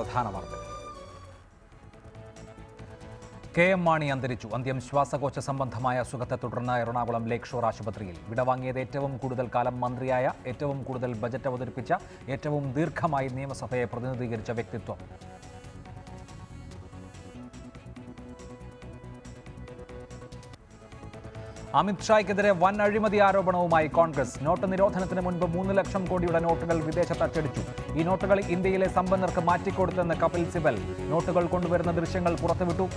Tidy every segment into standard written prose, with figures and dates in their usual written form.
പ്രധാന വാർത്തകൾ. കെ.എം. മാണി അന്തരിച്ചു. അന്ത്യം ശ്വാസകോശ സംബന്ധമായ അസുഖത്തെ തുടർന്ന് എറണാകുളം ലേക്ക് ഷോർ ആശുപത്രിയിൽ. വിടവാങ്ങിയത് ഏറ്റവും കൂടുതൽ കാലം മന്ത്രിയായ, ഏറ്റവും കൂടുതൽ ബജറ്റ് അവതരിപ്പിച്ച, ഏറ്റവും ദീർഘമായി നിയമസഭയെ പ്രതിനിധീകരിച്ച വ്യക്തിത്വം. അമിത്ഷായ്ക്കെതിരെ വൻ അഴിമതി ആരോപണവുമായി കോൺഗ്രസ്. നോട്ട് നിരോധനത്തിന് മുൻപ് 3 ലക്ഷം കോടിയുടെ നോട്ടുകൾ വിദേശത്ത് അച്ചടിച്ചു. ഈ നോട്ടുകൾ ഇന്ത്യയിലെ സമ്പന്നർക്ക് മാറ്റിക്കൊടുത്തെന്ന് കപിൽ സിബൽ. നോട്ടുകൾ കൊണ്ടുവരുന്ന ദൃശ്യങ്ങൾ പുറത്തുവിട്ടു.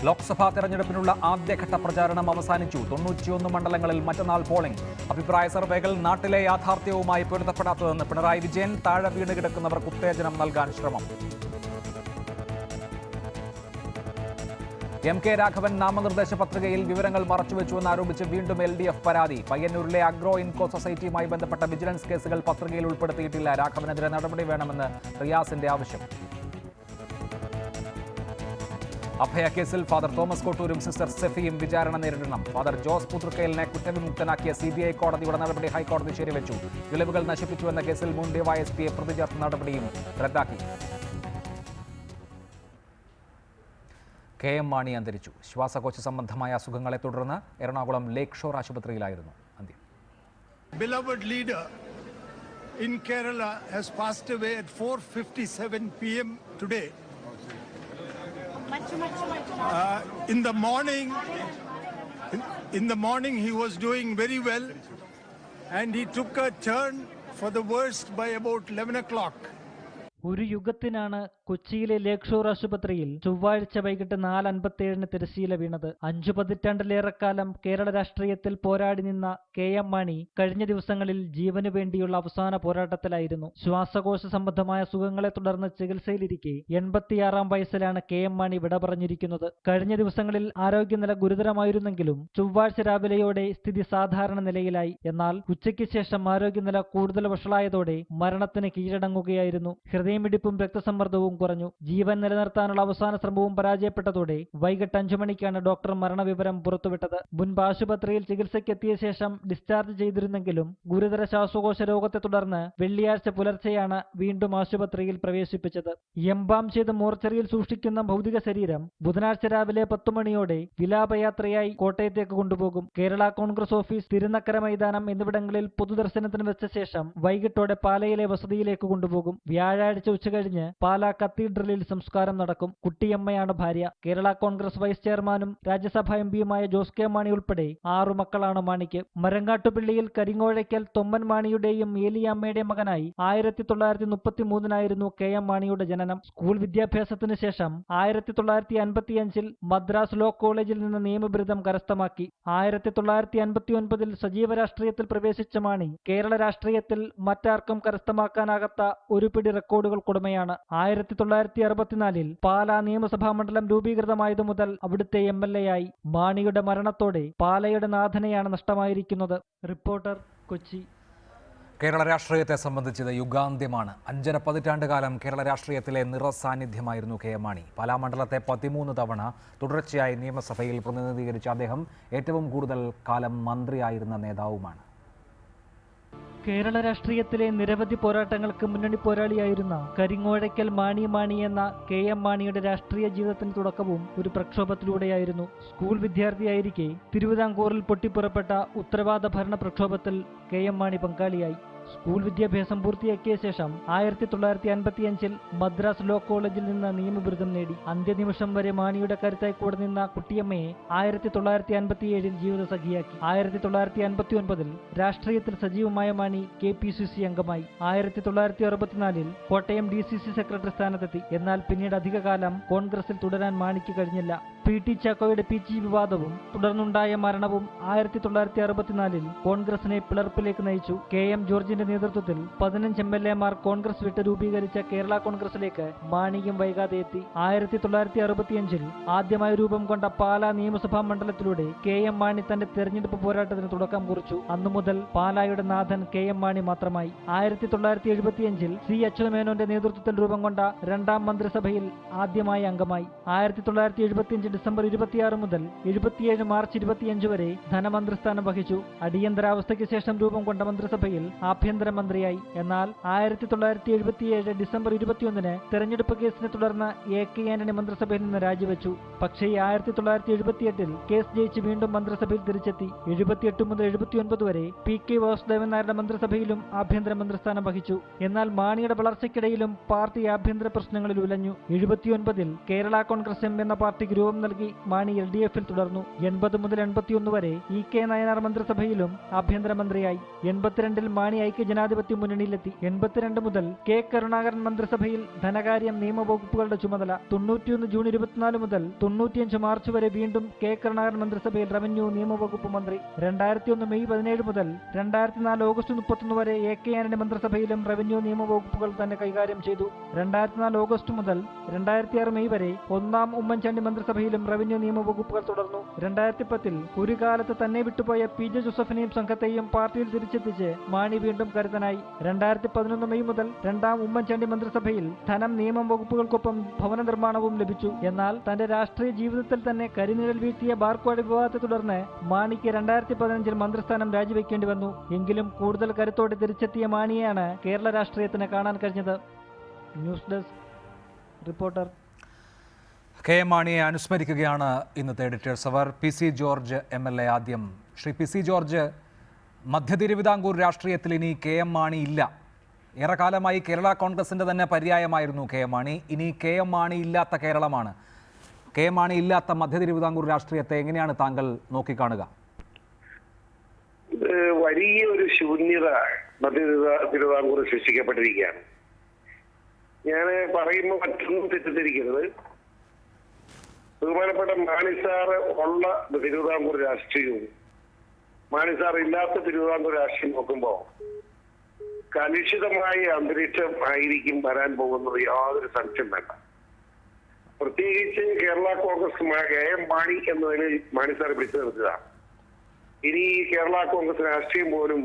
ലോക്സഭാ തെരഞ്ഞെടുപ്പിനുള്ള ആദ്യഘട്ട പ്രചാരണം അവസാനിച്ചു. 91 മണ്ഡലങ്ങളിൽ മറ്റന്നാൾ പോളിംഗ്. അഭിപ്രായ സർവേകൾ നാട്ടിലെ യാഥാർത്ഥ്യവുമായി പൊരുത്തപ്പെടാത്തതെന്ന് പിണറായി വിജയൻ. താഴെ വീണ് കിടക്കുന്നവർക്ക് ഉത്തേജനം നൽകാൻ ശ്രമം. എം കെ രാഘവൻ നാമനിർദ്ദേശ പത്രികയിൽ വിവരങ്ങൾ മറച്ചുവെച്ചുവെന്ന് ആരോപിച്ച് വീണ്ടും LDF പരാതി. പയ്യന്നൂരിലെ അഗ്രോ ഇൻകോ സൊസൈറ്റിയുമായി ബന്ധപ്പെട്ട വിജിലൻസ് കേസുകൾ പത്രികയിൽ ഉൾപ്പെടുത്തിയിട്ടില്ല. രാഘവനെതിരെ നടപടി വേണമെന്ന് റിയാസിന്റെ ആവശ്യം. അഭയ കേസിൽ ഫാദർ തോമസ് കോട്ടൂരും സിസ്റ്റർ സെഫിയും വിചാരണ നേരിടണം. ഫാദർ ജോസ് പുത്രക്കയലിനെ കുറ്റവിമുക്തനാക്കിയ CBI കോടതിയുടെ നടപടി ഹൈക്കോടതി ശരിവെച്ചു. തെളിവുകൾ നശിപ്പിച്ചുവെന്ന കേസിൽ മുൻ ഡിവൈഎസ്പിയെ പ്രതി ചേർത്ത നടപടിയും റദ്ദാക്കി. കെ.എം. മാണി അന്തരിച്ചു. ശ്വാസകോശ സംബന്ധമായ അസുഖങ്ങളെ തുടർന്ന് എറണാകുളം ലേക്ക് ഷോർ ആശുപത്രിയിലായിരുന്നു അന്ത്യം. Beloved leader in Kerala has passed away at 4:57 p.m. today. In the morning he was doing very well, and he took a turn for the worst by about 11 o'clock. ഒരു യുഗത്തിനാണ് കൊച്ചിയിലെ ലേക്ക് shore ആശുപത്രിയിൽ ചൊവ്വാഴ്ച വൈകിട്ട് 4:57 തിരശ്ശീല വീണത്. 5 പതിറ്റാണ്ടിലേറെക്കാലം കേരള രാഷ്ട്രീയത്തിൽ പോരാടി നിന്ന കെ.എം. മാണി കഴിഞ്ഞ ദിവസങ്ങളിൽ ജീവനു വേണ്ടിയുള്ള അവസാന പോരാട്ടത്തിലായിരുന്നു. ശ്വാസകോശ സംബന്ധമായ അസുഖങ്ങളെ തുടർന്ന് ചികിത്സയിലിരിക്കെ 86-ാം വയസ്സിലാണ് കെ.എം. മാണി വിട പറഞ്ഞിരിക്കുന്നത്. കഴിഞ്ഞ ദിവസങ്ങളിൽ ആരോഗ്യനില ഗുരുതരമായിരുന്നെങ്കിലും ചൊവ്വാഴ്ച രാവിലെയോടെ സ്ഥിതി സാധാരണ നിലയിലായി. എന്നാൽ ഉച്ചയ്ക്ക് ശേഷം ആരോഗ്യനില കൂടുതൽ വഷളായതോടെ മരണത്തിന് കീഴടങ്ങുകയായിരുന്നു. ഹൃദയമിടിപ്പും രക്തസമ്മർദ്ദവും കുറഞ്ഞു. ജീവൻ നിലനിർത്താനുള്ള അവസാന ശ്രമവും പരാജയപ്പെട്ടതോടെ വൈകിട്ട് 5 മണിക്കാണ് ഡോക്ടർ മരണവിവരം പുറത്തുവിട്ടത്. മുൻപ് ആശുപത്രിയിൽ ചികിത്സയ്ക്കെത്തിയ ശേഷം ഡിസ്ചാർജ് ചെയ്തിരുന്നെങ്കിലും ഗുരുതര ശ്വാസകോശ രോഗത്തെ തുടർന്ന് വെള്ളിയാഴ്ച പുലർച്ചെയാണ് വീണ്ടും ആശുപത്രിയിൽ പ്രവേശിപ്പിച്ചത്. എംബാം ചെയ്ത് മോർച്ചറിയിൽ സൂക്ഷിക്കുന്ന ഭൗതിക ശരീരം ബുധനാഴ്ച രാവിലെ 10 മണിയോടെ വിലാപയാത്രയായി കോട്ടയത്തേക്ക് കൊണ്ടുപോകും. കേരള കോൺഗ്രസ് ഓഫീസ്, തിരുനക്കര മൈതാനം എന്നിവിടങ്ങളിൽ പൊതുദർശനത്തിന് വെച്ച ശേഷം വൈകിട്ടോടെ പാലയിലെ വസതിയിലേക്ക് കൊണ്ടുപോകും. വ്യാഴാഴ്ച ഉച്ചകഴിഞ്ഞ് പാലാ കത്തീഡ്രലിൽ സംസ്കാരം നടക്കും. കുട്ടിയമ്മയാണ് ഭാര്യ. കേരള കോൺഗ്രസ് വൈസ് ചെയർമാനും രാജ്യസഭാ എംപിയുമായ ജോസ് കെ മാണി ഉൾപ്പെടെ 6 മക്കളാണ് മാണിക്ക്. മരങ്ങാട്ടുപള്ളിയിൽ കരിങ്ങോഴയ്ക്കൽ തൊമ്മൻ മാണിയുടെയും ഏലിയാമ്മയുടെയും മകനായി 1933 കെ.എം. മാണിയുടെ ജനനം. സ്കൂൾ വിദ്യാഭ്യാസത്തിന് ശേഷം 1955 മദ്രാസ് ലോ കോളേജിൽ നിന്ന് നിയമബിരുദം കരസ്ഥമാക്കി. 1959 സജീവ രാഷ്ട്രീയത്തിൽ പ്രവേശിച്ച മാണി കേരള രാഷ്ട്രീയത്തിൽ മറ്റാർക്കും കരസ്ഥമാക്കാനാകാത്ത ഒരു പിടി റെക്കോർഡുകൾക്കുടമയാണ്. 1964 പാലാ നിയമസഭാ മണ്ഡലം രൂപീകൃതമായതു മുതൽ അവിടുത്തെ MLA ആയി. മാണിയുടെ മരണത്തോടെ പാലയുടെ നാഥനെയാണ് നഷ്ടമായിരിക്കുന്നത്. റിപ്പോർട്ടർ, കൊച്ചി. കേരള രാഷ്ട്രീയത്തെ സംബന്ധിച്ചത് യുഗാന്ത്യമാണ്. 5.5 പതിറ്റാണ്ടുകാലം കേരള രാഷ്ട്രീയത്തിലെ നിറസാന്നിധ്യമായിരുന്നു കെ.എം. മാണി. പാലാ മണ്ഡലത്തെ 13 തവണ തുടർച്ചയായി നിയമസഭയിൽ പ്രതിനിധീകരിച്ച അദ്ദേഹം ഏറ്റവും കൂടുതൽ കാലം മന്ത്രിയായിരുന്ന നേതാവുമാണ്. കേരള രാഷ്ട്രീയത്തിലെ നിരവധി പോരാട്ടങ്ങൾക്ക് മുന്നണി പോരാളിയായിരുന്ന കരിങ്ങോഴയ്ക്കൽ മാണി എന്ന കെ.എം. മാണിയുടെ രാഷ്ട്രീയ ജീവിതത്തിന് തുടക്കവും ഒരു പ്രക്ഷോഭത്തിലൂടെയായിരുന്നു. സ്കൂൾ വിദ്യാർത്ഥിയായിരിക്കെ തിരുവിതാംകൂറിൽ പൊട്ടിപ്പുറപ്പെട്ട ഉത്തരവാദ ഭരണ പ്രക്ഷോഭത്തിൽ കെ.എം. മാണി പങ്കാളിയായി. സ്കൂൾ വിദ്യാഭ്യാസം പൂർത്തിയാക്കിയ ശേഷം 1955 മദ്രാസ് ലോ കോളേജിൽ നിന്ന് നിയമബിരുദം നേടി. അന്ത്യനിമിഷം വരെ മാണിയുടെ കരുത്തായി കൂടെ നിന്ന കുട്ടിയമ്മയെ 1957 ജീവിത സഖിയാക്കി. 1959 രാഷ്ട്രീയത്തിൽ സജീവമായ മാണി KPCC അംഗമായി. 1964 കോട്ടയം DCC സെക്രട്ടറി സ്ഥാനത്തെത്തി. എന്നാൽ പിന്നീട് അധികകാലം കോൺഗ്രസിൽ തുടരാൻ മാണിക്ക് കഴിഞ്ഞില്ല. PT ചാക്കോയുടെ PG വിവാദവും തുടർന്നുണ്ടായ മരണവും 1964 കോൺഗ്രസിനെ പിളർപ്പിലേക്ക് നയിച്ചു. KM ജോർജിന്റെ നേതൃത്വത്തിൽ 15 MLA-മാർ കോൺഗ്രസ് വിട്ട് രൂപീകരിച്ച കേരള കോൺഗ്രസിലേക്ക് മാണിയും വൈകാതെ എത്തി. 1965 ആദ്യമായി രൂപം കൊണ്ട പാലാ നിയമസഭാ മണ്ഡലത്തിലൂടെ കെ.എം. മാണി തന്റെ തെരഞ്ഞെടുപ്പ് പോരാട്ടത്തിന് തുടക്കം കുറിച്ചു. അന്നു മുതൽ പാലായുടെ നാഥൻ കെ.എം. മാണി മാത്രമായി. 1975 C. അച്യുതമേനോന്റെ നേതൃത്വത്തിൽ രൂപം കൊണ്ട രണ്ടാം മന്ത്രിസഭയിൽ ആദ്യമായി അംഗമായി. 1975 ഡിസംബർ 26 മുതൽ 77 മാർച്ച് 25 വരെ ധനമന്ത്രിസ്ഥാനം വഹിച്ചു. അടിയന്തരാവസ്ഥയ്ക്ക് ശേഷം രൂപം കൊണ്ട മന്ത്രിസഭയിൽ ആഭ്യന്തരമന്ത്രിയായി. എന്നാൽ 1977 ഡിസംബർ 21 തെരഞ്ഞെടുപ്പ് കേസിനെ തുടർന്ന് AK ആന്റണി മന്ത്രിസഭയിൽ നിന്ന് രാജിവെച്ചു. പക്ഷേ 1978 കേസ് ജയിച്ച് വീണ്ടും മന്ത്രിസഭയിൽ തിരിച്ചെത്തി. 78 മുതൽ 79 വരെ PK വാസുദേവൻ നായരുടെ മന്ത്രിസഭയിലും ആഭ്യന്തരമന്ത്രിസ്ഥാനം വഹിച്ചു. എന്നാൽ മാണിയുടെ വളർച്ചയ്ക്കിടയിലും പാർട്ടി ആഭ്യന്തര പ്രശ്നങ്ങളിൽ ഉലഞ്ഞു. 79 കേരള കോൺഗ്രസ് എം എന്ന പാർട്ടിക്ക് രൂപം നൽകി മാണി LDF-ൽ തുടർന്നു. 80 മുതൽ 81 വരെ EK നായനാർ മന്ത്രിസഭയിലും ആഭ്യന്തരമന്ത്രിയായി. 82 മാണി ഐക്യ ജനാധിപത്യ മുന്നണിയിലെത്തി. 82 മുതൽ K കരുണാകരൻ മന്ത്രിസഭയിൽ ധനകാര്യം നിയമവകുപ്പുകളുടെ ചുമതല. 91 ജൂൺ 24 മുതൽ 95 മാർച്ച് വരെ വീണ്ടും K കരുണാകരൻ മന്ത്രിസഭയിൽ റവന്യൂ നിയമവകുപ്പ് മന്ത്രി. 2001 മെയ് 17 മുതൽ 2004 ഓഗസ്റ്റ് 31 വരെ AK ആന്റണി മന്ത്രിസഭയിലും റവന്യൂ നിയമവകുപ്പുകൾ തന്നെ കൈകാര്യം ചെയ്തു. 2004 ഓഗസ്റ്റ് മുതൽ 2006 മെയ് വരെ ഒന്നാം ഉമ്മൻചാണ്ടി മന്ത്രിസഭയിലും റവന്യൂ നിയമവകുപ്പുകൾ തുടർന്നു. 2010 ഒരു കാലത്ത് തന്നെ വിട്ടുപോയ PJ ജോസഫിനെയും സംഘത്തെയും പാർട്ടിയിൽ തിരിച്ചെത്തിച്ച് മാണി വീണ്ടും കരുത്തനായി. 2011 മെയ് മുതൽ രണ്ടാം ഉമ്മൻചാണ്ടി മന്ത്രിസഭയിൽ ധനം നിയമം വകുപ്പുകൾക്കൊപ്പം ഭവന നിർമ്മാണവും ലഭിച്ചു. എന്നാൽ തന്റെ രാഷ്ട്രീയ ജീവിതത്തിൽ തന്നെ കരിനിഴൽ വീഴ്ത്തിയ ബാർക്കോഴ വിവാദത്തെ തുടർന്ന് മാണിക്ക് 2015 മന്ത്രിസ്ഥാനം രാജിവെക്കേണ്ടി വന്നു. എങ്കിലും കൂടുതൽ കരുത്തോടെ തിരിച്ചെത്തിയ മാണിയെയാണ് കേരള രാഷ്ട്രീയത്തിന് കാണാൻ കഴിഞ്ഞത്. News desk reporter. KM മാണിയെ അനുസ്മരിക്കുകയാണ് ഇന്നത്തെ എഡിറ്റേഴ്സ് അവർ. PC ജോർജ് MLA ആദ്യം. ശ്രീ PC ജോർജ്, മധ്യ തിരുവിതാംകൂർ രാഷ്ട്രീയത്തിൽ ഇനി KM മാണി ഇല്ല. ഏറെക്കാലമായി കേരള കോൺഗ്രസിൻ്റെ തന്നെ പര്യായമായിരുന്നു KM മാണി. ഇനി KM മാണി ഇല്ലാത്ത കേരളമാണ്. KM മാണി ഇല്ലാത്ത മധ്യ തിരുവിതാംകൂർ രാഷ്ട്രീയത്തെ എങ്ങനെയാണ് താങ്കൾ നോക്കിക്കാണുക? വലിയൊരു ശൂന്യത മധ്യ തിരുവിതാംകൂർ സൃഷ്ടിക്കപ്പെട്ടിരിക്കുകയാണ്. ഞാൻ പറയുമ്പോൾ മറ്റൊന്നും തെറ്റിദ്ധരിക്കരുത്. ബഹുമാനപ്പെട്ട മാണി സാറ് ഉള്ള തിരുവിതാംകൂർ രാഷ്ട്രീയവും മാണി സാർ ഇല്ലാത്ത തിരുവിതാംകൂർ രാഷ്ട്രീയം നോക്കുമ്പോൾ കലുഷിതമായ അന്തരീക്ഷം ആയിരിക്കും വരാൻ പോകുന്നത്, യാതൊരു സംശയം വേണ്ട. പ്രത്യേകിച്ച് കേരള കോൺഗ്രസ് KM മാണി എന്നതിൽ മാണി സാർ പിടിച്ചു നിർത്തിയതാണ്. ഇനി കേരള കോൺഗ്രസ് രാഷ്ട്രീയം പോലും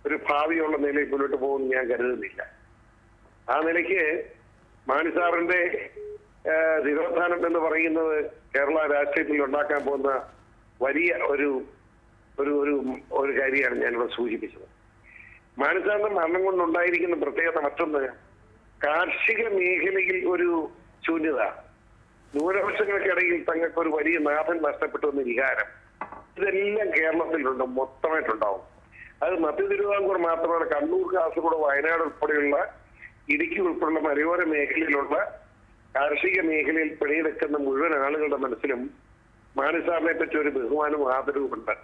ഒരു ഭാവിയുള്ള നിലയിൽ മുന്നോട്ട് പോകുമെന്ന് ഞാൻ കരുതുന്നില്ല. ആ നിലയ്ക്ക് മാണി സാറിന്റെ തിരോധാനം എന്ന് പറയുന്നത് കേരള രാഷ്ട്രീയത്തിൽ ഉണ്ടാക്കാൻ പോകുന്ന വലിയ ഒരു ഒരു ഒരു കാര്യമാണ് ഞാനിവിടെ സൂചിപ്പിച്ചത്. മാണി സാറിന്റെ മരണം കൊണ്ടുണ്ടായിരിക്കുന്ന പ്രത്യേകത മറ്റൊന്ന്, കാർഷിക മേഖലയിൽ ഒരു ശൂന്യത, ന്യൂനപക്ഷങ്ങൾക്കിടയിൽ തങ്ങൾക്ക് ഒരു വലിയ നാഥൻ നഷ്ടപ്പെട്ടു എന്ന വികാരം, ഇതെല്ലാം കേരളത്തിലുണ്ട്, മൊത്തമായിട്ടുണ്ടാവും. അത് മധ്യ തിരുവിതാംകൂർ മാത്രമല്ല, കണ്ണൂർ, കാസർഗോഡ്, വയനാട് ഉൾപ്പെടെയുള്ള ഇടുക്കി ഉൾപ്പെടെയുള്ള മലയോര മേഖലയിലുള്ള കാർഷിക മേഖലയിൽ പിടിയെടുക്കുന്ന മുഴുവൻ ആളുകളുടെ മനസ്സിലും മാണി സാറിനെ പറ്റി ഒരു ബഹുമാനവും ആദരവുമുണ്ട്.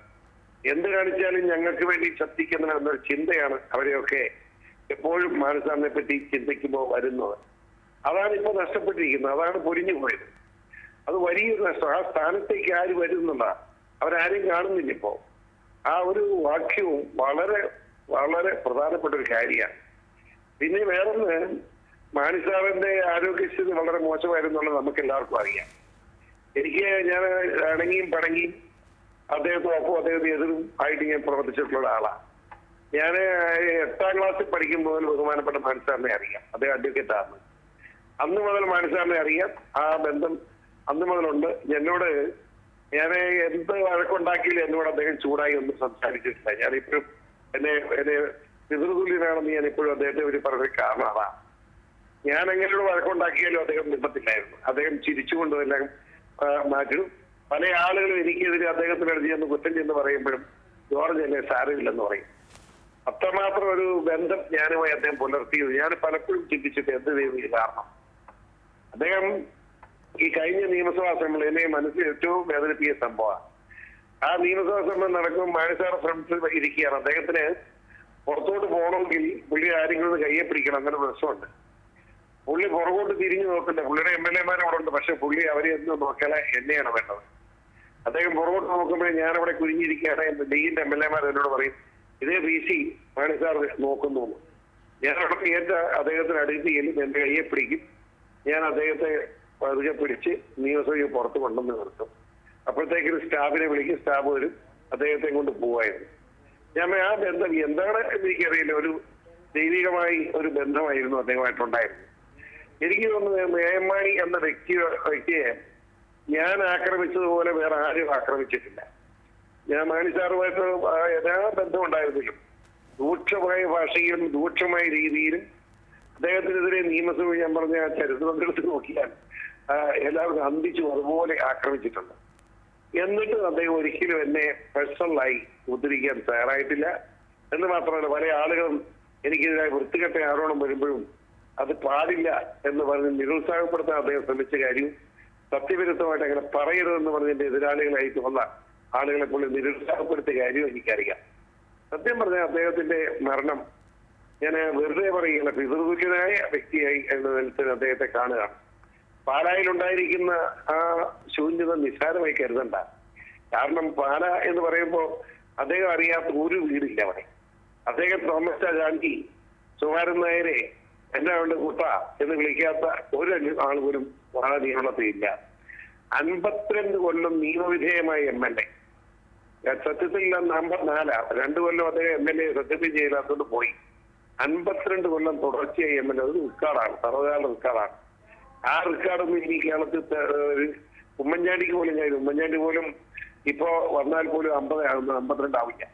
എന്ത് കാണിച്ചാലും ഞങ്ങൾക്ക് വേണ്ടി ശബ്ദിക്കുന്ന എന്നൊരു ചിന്തയാണ് അവരെയൊക്കെ എപ്പോഴും മാണി സാറിനെ പറ്റി ചിന്തിക്കുമ്പോൾ വരുന്നത്. അതാണ് ഇപ്പോൾ നഷ്ടപ്പെട്ടിരിക്കുന്നത്, അതാണ് പൊരിഞ്ഞു പോയത്. അത് വലിയൊരു നഷ്ടം. ആ സ്ഥാനത്തേക്ക് ആര് വരുന്നില്ല, അവരാരെയും കാണുന്നില്ല ഇപ്പോൾ. ആ ഒരു വാക്യവും വളരെ വളരെ പ്രധാനപ്പെട്ട ഒരു കാര്യമാണ്. പിന്നെ വേറൊന്ന്, മാണി സാറിന്റെ ആരോഗ്യസ്ഥിതി വളരെ മോശമായിരുന്നുള്ളത് നമുക്ക് എല്ലാവർക്കും അറിയാം. ഞാൻ ഇണങ്ങിയും പണങ്ങിയും അദ്ദേഹത്തോടൊപ്പം അദ്ദേഹത്തിന് എതിരും ആയിട്ട് ഞാൻ പ്രവർത്തിച്ചിട്ടുള്ള ആളാണ്. ഞാൻ 8ാം ക്ലാസ്സിൽ പഠിക്കുമ്പോൾ മുതൽ ബഹുമാനപ്പെട്ട മാണി സാറിനെ അറിയാം. അദ്ദേഹം അഡ്വക്കേറ്റ് ആണ്. അന്ന് മുതൽ മാണി സാറിനെ അറിയാം. ആ ബന്ധം അന്ന് മുതലുണ്ട്. ഞാൻ എന്ത് വഴക്കുണ്ടാക്കിയില്ല എന്നോട് അദ്ദേഹം ചൂടായി ഒന്നും സംസാരിച്ചിട്ടില്ല. ഞാനിപ്പോഴും എന്നെ പിതൃതുല്യനാണെന്ന് ഞാൻ ഇപ്പോഴും അദ്ദേഹത്തെ ഒരു പറഞ്ഞ കാരണം അതാണ്. ഞാൻ എങ്ങനെയുള്ള വഴക്കുണ്ടാക്കിയാലും അദ്ദേഹം നിൽപ്പത്തില്ലായിരുന്നു. അദ്ദേഹം ചിരിച്ചുകൊണ്ടെല്ലാം മാറ്റും. പല ആളുകളും എനിക്കെതിരെ അദ്ദേഹത്തിന് എഴുതിയെന്ന് കുറ്റം ചെന്ന് പറയുമ്പോഴും ജോർജ് എന്നെ സാരമില്ലെന്ന് പറയും. അത്രമാത്രം ഒരു ബന്ധം ഞാനുമായി അദ്ദേഹം പുലർത്തിയത് ഞാൻ പലപ്പോഴും ചിന്തിച്ചിട്ട് എന്ത് ചെയ്തു കാരണം. അദ്ദേഹം ഈ കഴിഞ്ഞ നിയമസഭാ സമ്മേളനം എന്നെ മനസ്സിൽ ഏറ്റവും വേദനിപ്പിച്ച സംഭവമാണ്. ആ നിയമസഭാ സമ്മേളനം നടക്കുമ്പോൾ മാണി സാർ ഫ്രണ്ട്സിൽ ഇരിക്കുകയാണ്. അദ്ദേഹത്തിന് പുറത്തോട്ട് പോകണമെങ്കിൽ പുള്ളി ആരെങ്കിലും കയ്യെ പിടിക്കണം, അങ്ങനെ പ്രശ്നമുണ്ട്. പുള്ളി പുറകോട്ട് തിരിഞ്ഞു നോക്കില്ല. പുള്ളിയുടെ MLA-മാർ അവിടെ ഉണ്ട്, പക്ഷെ പുള്ളി അവരെ ഒന്നും നോക്കിയാൽ എന്നെയാണ് വേണ്ടത്. അദ്ദേഹം പുറകോട്ട് നോക്കുമ്പോൾ ഞാനവിടെ കുഞ്ഞിരിക്കുകയാണ്. ഡീന്റെ MLA-മാർ എന്നോട് പറയും, ഇതേ PC മാണി സാർ നോക്കുന്നു. ഞാൻ അവിടെ അദ്ദേഹത്തിന് അടുത്ത് ചെല്ലും, എന്റെ കയ്യെ പിടിക്കും. ഞാൻ അദ്ദേഹത്തെ പതുക്കെ പിടിച്ച് നിയമസഭയിൽ പുറത്ത് കൊണ്ടുവന്ന് നിർത്തും. അപ്പോഴത്തേക്കും സ്റ്റാഫിനെ വിളിക്കും, സ്റ്റാഫ് വരും, അദ്ദേഹത്തെ കൊണ്ട് പോവായിരുന്നു. ഞാൻ ആ ബന്ധം എന്താണ് എനിക്കറിയില്ല, ഒരു ദൈവികമായി ഒരു ബന്ധമായിരുന്നു അദ്ദേഹമായിട്ടുണ്ടായിരുന്നു. എനിക്ക് തോന്നുന്നത് KM മാണി എന്ന വ്യക്തിയെ ഞാൻ ആക്രമിച്ചതുപോലെ വേറെ ആരും ആക്രമിച്ചിട്ടില്ല. ഞാൻ മാണി സാറുമായിട്ട് എല്ലാ ബന്ധമുണ്ടായിരുന്നില്ല. രൂക്ഷമായ ഭാഷയിലും രൂക്ഷമായ രീതിയിലും അദ്ദേഹത്തിനെതിരെ നിയമസഭ ഞാൻ പറഞ്ഞ ആ ചരിത്രത്തിലെടുത്ത് നോക്കിയാൽ എല്ലാവരും അന്തിച്ചു അതുപോലെ ആക്രമിച്ചിട്ടുണ്ട്. എന്നിട്ടും അദ്ദേഹം ഒരിക്കലും എന്നെ പേഴ്സണലായി ഉദ്ധരിക്കാൻ തയ്യാറായിട്ടില്ല. എന്ന് മാത്രമല്ല, പല ആളുകളും എനിക്കെതിരായി വൃത്തികെട്ട ആരോപണം വരുമ്പോഴും അത് പാടില്ല എന്ന് പറഞ്ഞ് നിരുത്സാഹപ്പെടുത്താൻ അദ്ദേഹം ശ്രമിച്ച കാര്യവും സത്യവിരുദ്ധമായിട്ട് അങ്ങനെ പറയരുതെന്ന് പറഞ്ഞതിന്റെ എതിരാളികളായിട്ട് വന്ന ആളുകളെ പോലെ നിരുത്സാഹപ്പെടുത്തിയ കാര്യവും എനിക്കറിയാം. സത്യം പറഞ്ഞാൽ അദ്ദേഹത്തിന്റെ മരണം ഞാൻ വെറുതെ പറയുകയാണ്, പിതൃതുല്യനായ വ്യക്തിയായി എന്ന നിലത്തിൽ അദ്ദേഹത്തെ കാണുകയാണ്. പാലായിലുണ്ടായിരിക്കുന്ന ആ ശൂന്യത നിസ്സാരമായി കരുതണ്ട. കാരണം പാല എന്ന് പറയുമ്പോൾ അദ്ദേഹം അറിയാത്ത ഒരു വീടില്ല അവിടെ. അദ്ദേഹം തോമസ് ഗാന്ധി, സുകുമാരൻ നായരെ എന്നെ കൊണ്ട് കുട്ട എന്ന് വിളിക്കാത്ത ഒരു ആൾ പോലും പാല നിയമത്തിലില്ല. 52 കൊല്ലം നിയമവിധേയമായ MLA. സത്യത്തിൽ നമ്പർ 4 2 കൊല്ലം അദ്ദേഹം MLA സത്യത്തിൽ ചെയ്യില്ലാത്തോണ്ട് പോയി. 52 കൊല്ലം തുടർച്ചയായി MLA. അത് റെക്കോർഡാണ്, സർവകാല റെക്കോർഡാണ്. ആ റെക്കോർഡൊന്നും ഇനി കേരളത്തിൽ ഉമ്മൻചാണ്ടിക്ക് പോലും ഉമ്മൻചാണ്ടി പോലും ഇപ്പോ വന്നാൽ പോലും 50 ആകുന്ന 52 ആവില്ല.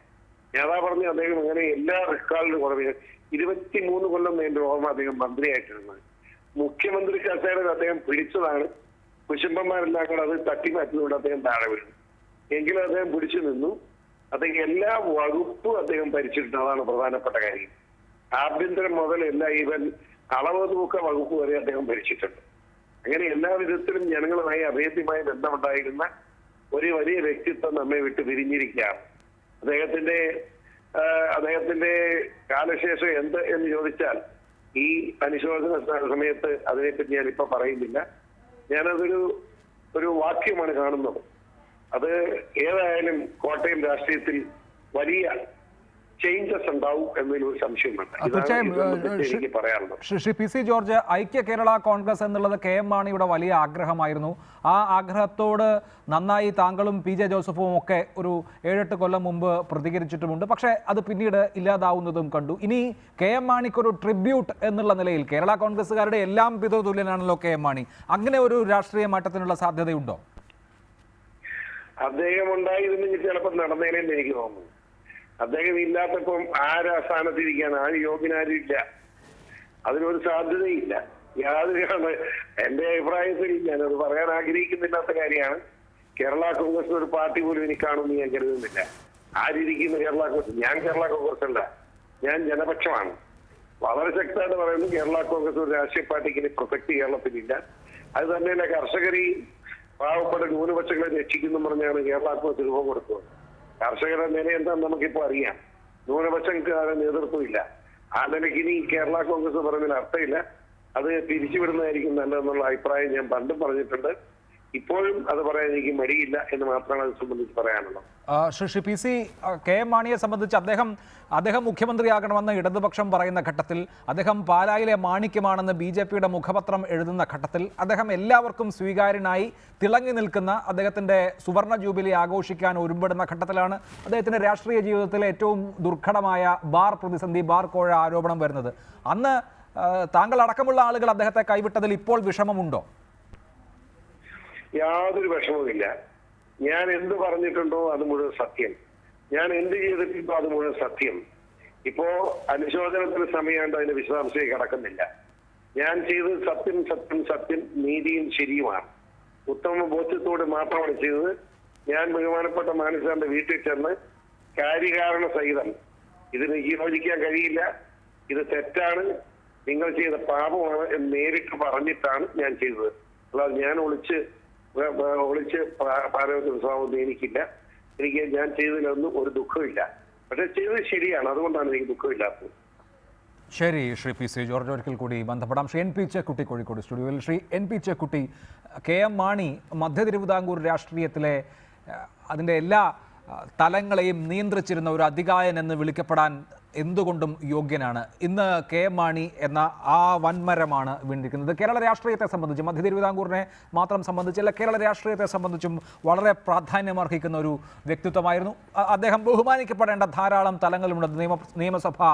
ഞാതാ പറഞ്ഞു അദ്ദേഹം അങ്ങനെ എല്ലാ റെക്കോർഡിലും കുറവ്. 23 കൊല്ലം എന്റെ ഓർമ്മ അദ്ദേഹം മന്ത്രിയായിട്ടിരുന്നത്. മുഖ്യമന്ത്രി കസേരയിൽ അദ്ദേഹം പിടിച്ചതാണ്. കുശുംബന്മാരെല്ലാം കൂടെ അത് തട്ടിമാറ്റിക്കൊണ്ട് അദ്ദേഹം താഴെ വീണു. എങ്കിലും അദ്ദേഹം പിടിച്ചു നിന്നു. അദ്ദേഹം എല്ലാ വകുപ്പും അദ്ദേഹം ഭരിച്ചിട്ടുണ്ട്. അതാണ് പ്രധാനപ്പെട്ട കാര്യം. ആഭ്യന്തരം മുതൽ എല്ലാ ഈവൻ അളവ് തൂക്ക വകുപ്പ് വരെ അദ്ദേഹം ഭരിച്ചിട്ടുണ്ട്. അങ്ങനെ എല്ലാ വിധത്തിലും ജനങ്ങളുമായി അഭേദ്യമായ ബന്ധമുണ്ടായിരുന്ന ഒരു വലിയ വ്യക്തിത്വം നമ്മെ വിട്ട് പിരിഞ്ഞിരിക്കുകയാണ്. അദ്ദേഹത്തിന്റെ കാലശേഷം എന്ത് എന്ന് ചോദിച്ചാൽ ഈ അനുശോചന സമയത്ത് അതിനെപ്പറ്റി ഞാനിപ്പോ പറയുന്നില്ല. ഞാനതൊരു വാക്യമാണ് കാണുന്നത്. അത് ഏതായാലും കോട്ടയം രാഷ്ട്രീയത്തിൽ വലിയ ചേഞ്ചസ് ഉണ്ടാവും എന്നതിലൊരു സംശയമുണ്ട്. എനിക്ക് പറയാറുള്ളത്. ശ്രീ PC ജോർജ്, ഐക്യ കേരള കോൺഗ്രസ് എന്നുള്ളത് KM മാണിയുടെ വലിയ ആഗ്രഹമായിരുന്നു. ആ ആഗ്രഹത്തോട് നന്നായി താങ്കളും PJ ജോസഫും ഒക്കെ ഒരു 7-8 കൊല്ലം മുമ്പ് പ്രതികരിച്ചിട്ടുമുണ്ട്. പക്ഷേ അത് പിന്നീട് ഇല്ലാതാവുന്നതും കണ്ടു. ഇനി KM മാണിക്കൊരു ട്രിബ്യൂട്ട് എന്നുള്ള നിലയിൽ കേരള കോൺഗ്രസ്സുകാരുടെ എല്ലാം പിതൃതുല്യനാണല്ലോ KM മാണി. അങ്ങനെ ഒരു രാഷ്ട്രീയ മാറ്റത്തിനുള്ള സാധ്യതയുണ്ടോ? അദ്ദേഹം ഉണ്ടായിരുന്നെങ്കിൽ ചിലപ്പോൾ നടന്നേനെന്ന് എനിക്ക് തോന്നുന്നു. അദ്ദേഹം ഇല്ലാത്തപ്പം ആരാ സ്ഥാനത്തിരിക്കാൻ? ആര് യോഗ്യനാരും ഇല്ല. അതിനൊരു സാധ്യതയില്ല. യാതൊരു എന്റെ അഭിപ്രായത്തിൽ ഞാനത് പറയാൻ ആഗ്രഹിക്കുന്നില്ലാത്ത കാര്യമാണ്. കേരള കോൺഗ്രസ് ഒരു പാർട്ടി പോലും എനിക്ക് കാണുമെന്ന് ഞാൻ കരുതുന്നില്ല. ആരിയ്ക്കുന്ന കേരള കോൺഗ്രസ്? ഞാൻ കേരള കോൺഗ്രസ് അല്ല, ഞാൻ ജനപക്ഷമാണ്. വളരെ ശക്തമായിട്ട് പറയുന്നത് കേരള കോൺഗ്രസ് ഒരു രാഷ്ട്രീയ പാർട്ടിക്ക് ഇനി പ്രസക്തി കേരളത്തിലില്ല. അത് തന്നെയല്ല, കർഷകരെയും പാവപ്പെട്ട ന്യൂനപക്ഷങ്ങളെ രക്ഷിക്കുന്നു പറഞ്ഞാണ് കേരള കോൺഗ്രസ് രൂപം കൊടുത്തത്. കർഷകരുടെ നില എന്താണെന്ന് നമുക്കിപ്പോ അറിയാം. ന്യൂനപക്ഷക്കാരുടെ നേതൃത്വമില്ല. ആ നിലയ്ക്ക് ഇനി കേരള കോൺഗ്രസ് പറയുന്നതിൽ അർത്ഥമില്ല. അത് പിരിച്ചുവിടുന്നതായിരിക്കും നല്ലതെന്നുള്ള അഭിപ്രായം ഞാൻ പണ്ടും പറഞ്ഞിട്ടുണ്ട്. ഇപ്പോഴും അത് പറയാൻ എനിക്ക് മടിയില്ല എന്ന് മാത്രമാണ് അത് സംബന്ധിച്ച് പറയാനുള്ളത്. ശ്രീ PC, KM മാണിയെ സംബന്ധിച്ച് അദ്ദേഹം മുഖ്യമന്ത്രിയാകണമെന്ന് ഇടതുപക്ഷം പറയുന്ന ഘട്ടത്തിൽ, അദ്ദേഹം പാലായിലെ മാണിക്യമാണെന്ന് BJPയുടെ മുഖപത്രം എഴുതുന്ന ഘട്ടത്തിൽ, അദ്ദേഹം എല്ലാവർക്കും സ്വീകാര്യനായി തിളങ്ങി നിൽക്കുന്ന അദ്ദേഹത്തിൻ്റെ സുവർണ ജൂബിലി ആഘോഷിക്കാൻ ഒരുമ്പെടുന്ന ഘട്ടത്തിലാണ് അദ്ദേഹത്തിൻ്റെ രാഷ്ട്രീയ ജീവിതത്തിലെ ഏറ്റവും ദുർഘടമായ ബാർ പ്രതിസന്ധി, ബാർ കോഴ ആരോപണം വരുന്നത്. അന്ന് താങ്കൾ അടക്കമുള്ള ആളുകൾ അദ്ദേഹത്തെ കൈവിട്ടതിൽ ഇപ്പോൾ വിഷമമുണ്ടോ? യാതൊരു വിഷമവുമില്ല. ഞാൻ എന്ത് പറഞ്ഞിട്ടുണ്ടോ അത് മുഴുവൻ സത്യം. ഞാൻ എന്ത് ചെയ്തിട്ടുണ്ടോ അത് മുഴുവൻ സത്യം. ഇപ്പോ അനുശോചനത്തിന് സമയമുണ്ട്, അതിന്റെ വിശദാംശം കടക്കുന്നില്ല. ഞാൻ ചെയ്തത് സത്യം സത്യം സത്യം, നീതിയും ശരിയുമാണ്. ഉത്തമ ബോധ്യത്തോട് മാത്രമാണ് ചെയ്തത്. ഞാൻ ബഹുമാനപ്പെട്ട മാണി സാറിന്റെ വീട്ടിൽ ചെന്ന് കാര്യകാരണ സഹിതം ഇതിന് യോജിക്കാൻ കഴിയില്ല, ഇത് തെറ്റാണ്, നിങ്ങൾ ചെയ്ത പാപമാണ് എന്ന് നേരിട്ട് പറഞ്ഞിട്ടാണ് ഞാൻ ചെയ്തത്. അല്ലാതെ ഞാൻ ഒളിച്ച് പാരവത്തിന് സ്വഭാവമൊന്നും എനിക്കില്ല. ഞാൻ ചെയ്തതിലൊന്നും ഒരു ദുഃഖമില്ല. പക്ഷെ ചെയ്തത് ശരിയാണ്, അതുകൊണ്ടാണ് എനിക്ക് ദുഃഖമില്ലാത്തത്. ശരി, ശ്രീ PC ജോർജ്, ഒരിക്കൽ കൂടി ബന്ധപ്പെടാം. ശ്രീ NP ചെക്കുട്ടി കോഴിക്കോട് സ്റ്റുഡിയോയിൽ. ശ്രീ NP ചെക്കുട്ടി, KM മാണി മധ്യ തിരുവിതാംകൂർ രാഷ്ട്രീയത്തിലെ അതിൻ്റെ എല്ലാ തലങ്ങളെയും നിയന്ത്രിച്ചിരുന്ന ഒരു അധികായൻ എന്ന് വിളിക്കപ്പെടാൻ എന്തുകൊണ്ടും യോഗ്യനാണ്. ഇന്ന് കെ എം മാണി എന്ന ആ വൻമരമാണ് വീണിരിക്കുന്നത്. കേരള രാഷ്ട്രീയത്തെ സംബന്ധിച്ചും മധ്യ തിരുവിതാംകൂറിനെ മാത്രം സംബന്ധിച്ചല്ല, കേരള രാഷ്ട്രീയത്തെ സംബന്ധിച്ചും വളരെ പ്രാധാന്യമർഹിക്കുന്ന ഒരു വ്യക്തിത്വമായിരുന്നു. അദ്ദേഹം ബഹുമാനിക്കപ്പെടേണ്ട ധാരാളം തലങ്ങളുണ്ട്. നിയമസഭാ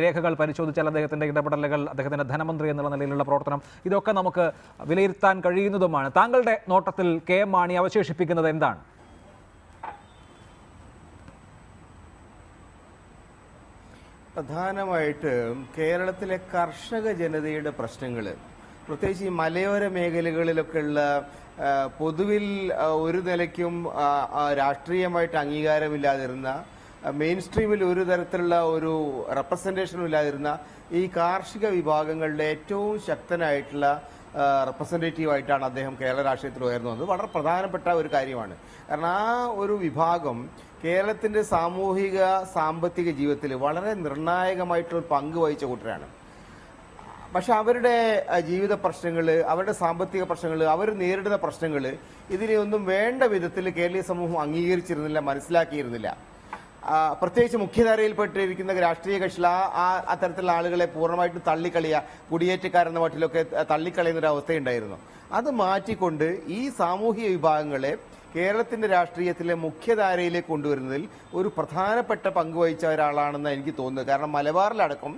രേഖകൾ പരിശോധിച്ചാൽ അദ്ദേഹത്തിൻ്റെ ഇടപെടലുകൾ, അദ്ദേഹത്തിൻ്റെ ധനമന്ത്രി എന്നുള്ള നിലയിലുള്ള പ്രവർത്തനം, ഇതൊക്കെ നമുക്ക് വിലയിരുത്താൻ കഴിയുന്നതുമാണ്. താങ്കളുടെ നോട്ടത്തിൽ കെ എം മാണി അവശേഷിപ്പിക്കുന്നത് എന്താണ്? പ്രധാനമായിട്ടും കേരളത്തിലെ കർഷക ജനതയുടെ പ്രശ്നങ്ങൾ, പ്രത്യേകിച്ച് ഈ മലയോര മേഖലകളിലൊക്കെയുള്ള പൊതുവിൽ ഒരു നിലയ്ക്കും രാഷ്ട്രീയമായിട്ട് അംഗീകാരമില്ലാതിരുന്ന, മെയിൻ സ്ട്രീമിൽ ഒരു തരത്തിലുള്ള ഒരു റെപ്രസെൻറ്റേഷനും ഇല്ലാതിരുന്ന ഈ കാർഷിക വിഭാഗങ്ങളുടെ ഏറ്റവും ശക്തനായിട്ടുള്ള റെപ്രസെൻറ്റേറ്റീവായിട്ടാണ് അദ്ദേഹം കേരള രാഷ്ട്രീയത്തിൽ ഉയർന്നു വന്നത്. വളരെ പ്രധാനപ്പെട്ട ഒരു കാര്യമാണ്. കാരണം ആ ഒരു വിഭാഗം കേരളത്തിൻ്റെ സാമൂഹിക സാമ്പത്തിക ജീവിതത്തിൽ വളരെ നിർണായകമായിട്ടുള്ള പങ്ക് വഹിച്ച കൂട്ടരാണ്. പക്ഷെ അവരുടെ ജീവിത പ്രശ്നങ്ങൾ, അവരുടെ സാമ്പത്തിക പ്രശ്നങ്ങൾ, അവർ നേരിടുന്ന പ്രശ്നങ്ങൾ, ഇതിനെയൊന്നും വേണ്ട വിധത്തിൽ കേരളീയ സമൂഹം അംഗീകരിച്ചിരുന്നില്ല, മനസ്സിലാക്കിയിരുന്നില്ല. പ്രത്യേകിച്ച് മുഖ്യധാരയിൽപ്പെട്ടിരിക്കുന്ന രാഷ്ട്രീയ കക്ഷികൾ അത്തരത്തിലുള്ള ആളുകളെ പൂർണ്ണമായിട്ടും തള്ളിക്കളിയുക, കുടിയേറ്റക്കാരെന്ന മട്ടിലൊക്കെ തള്ളിക്കളയുന്നൊരു അവസ്ഥയുണ്ടായിരുന്നു. അത് മാറ്റിക്കൊണ്ട് ഈ സാമൂഹിക വിഭാഗങ്ങളെ കേരളത്തിൻ്റെ രാഷ്ട്രീയത്തിലെ മുഖ്യധാരയിലേക്ക് കൊണ്ടുവരുന്നതിൽ ഒരു പ്രധാനപ്പെട്ട പങ്ക് വഹിച്ച ഒരാളാണെന്ന് എനിക്ക് തോന്നുന്നത്. കാരണം മലബാറിലടക്കം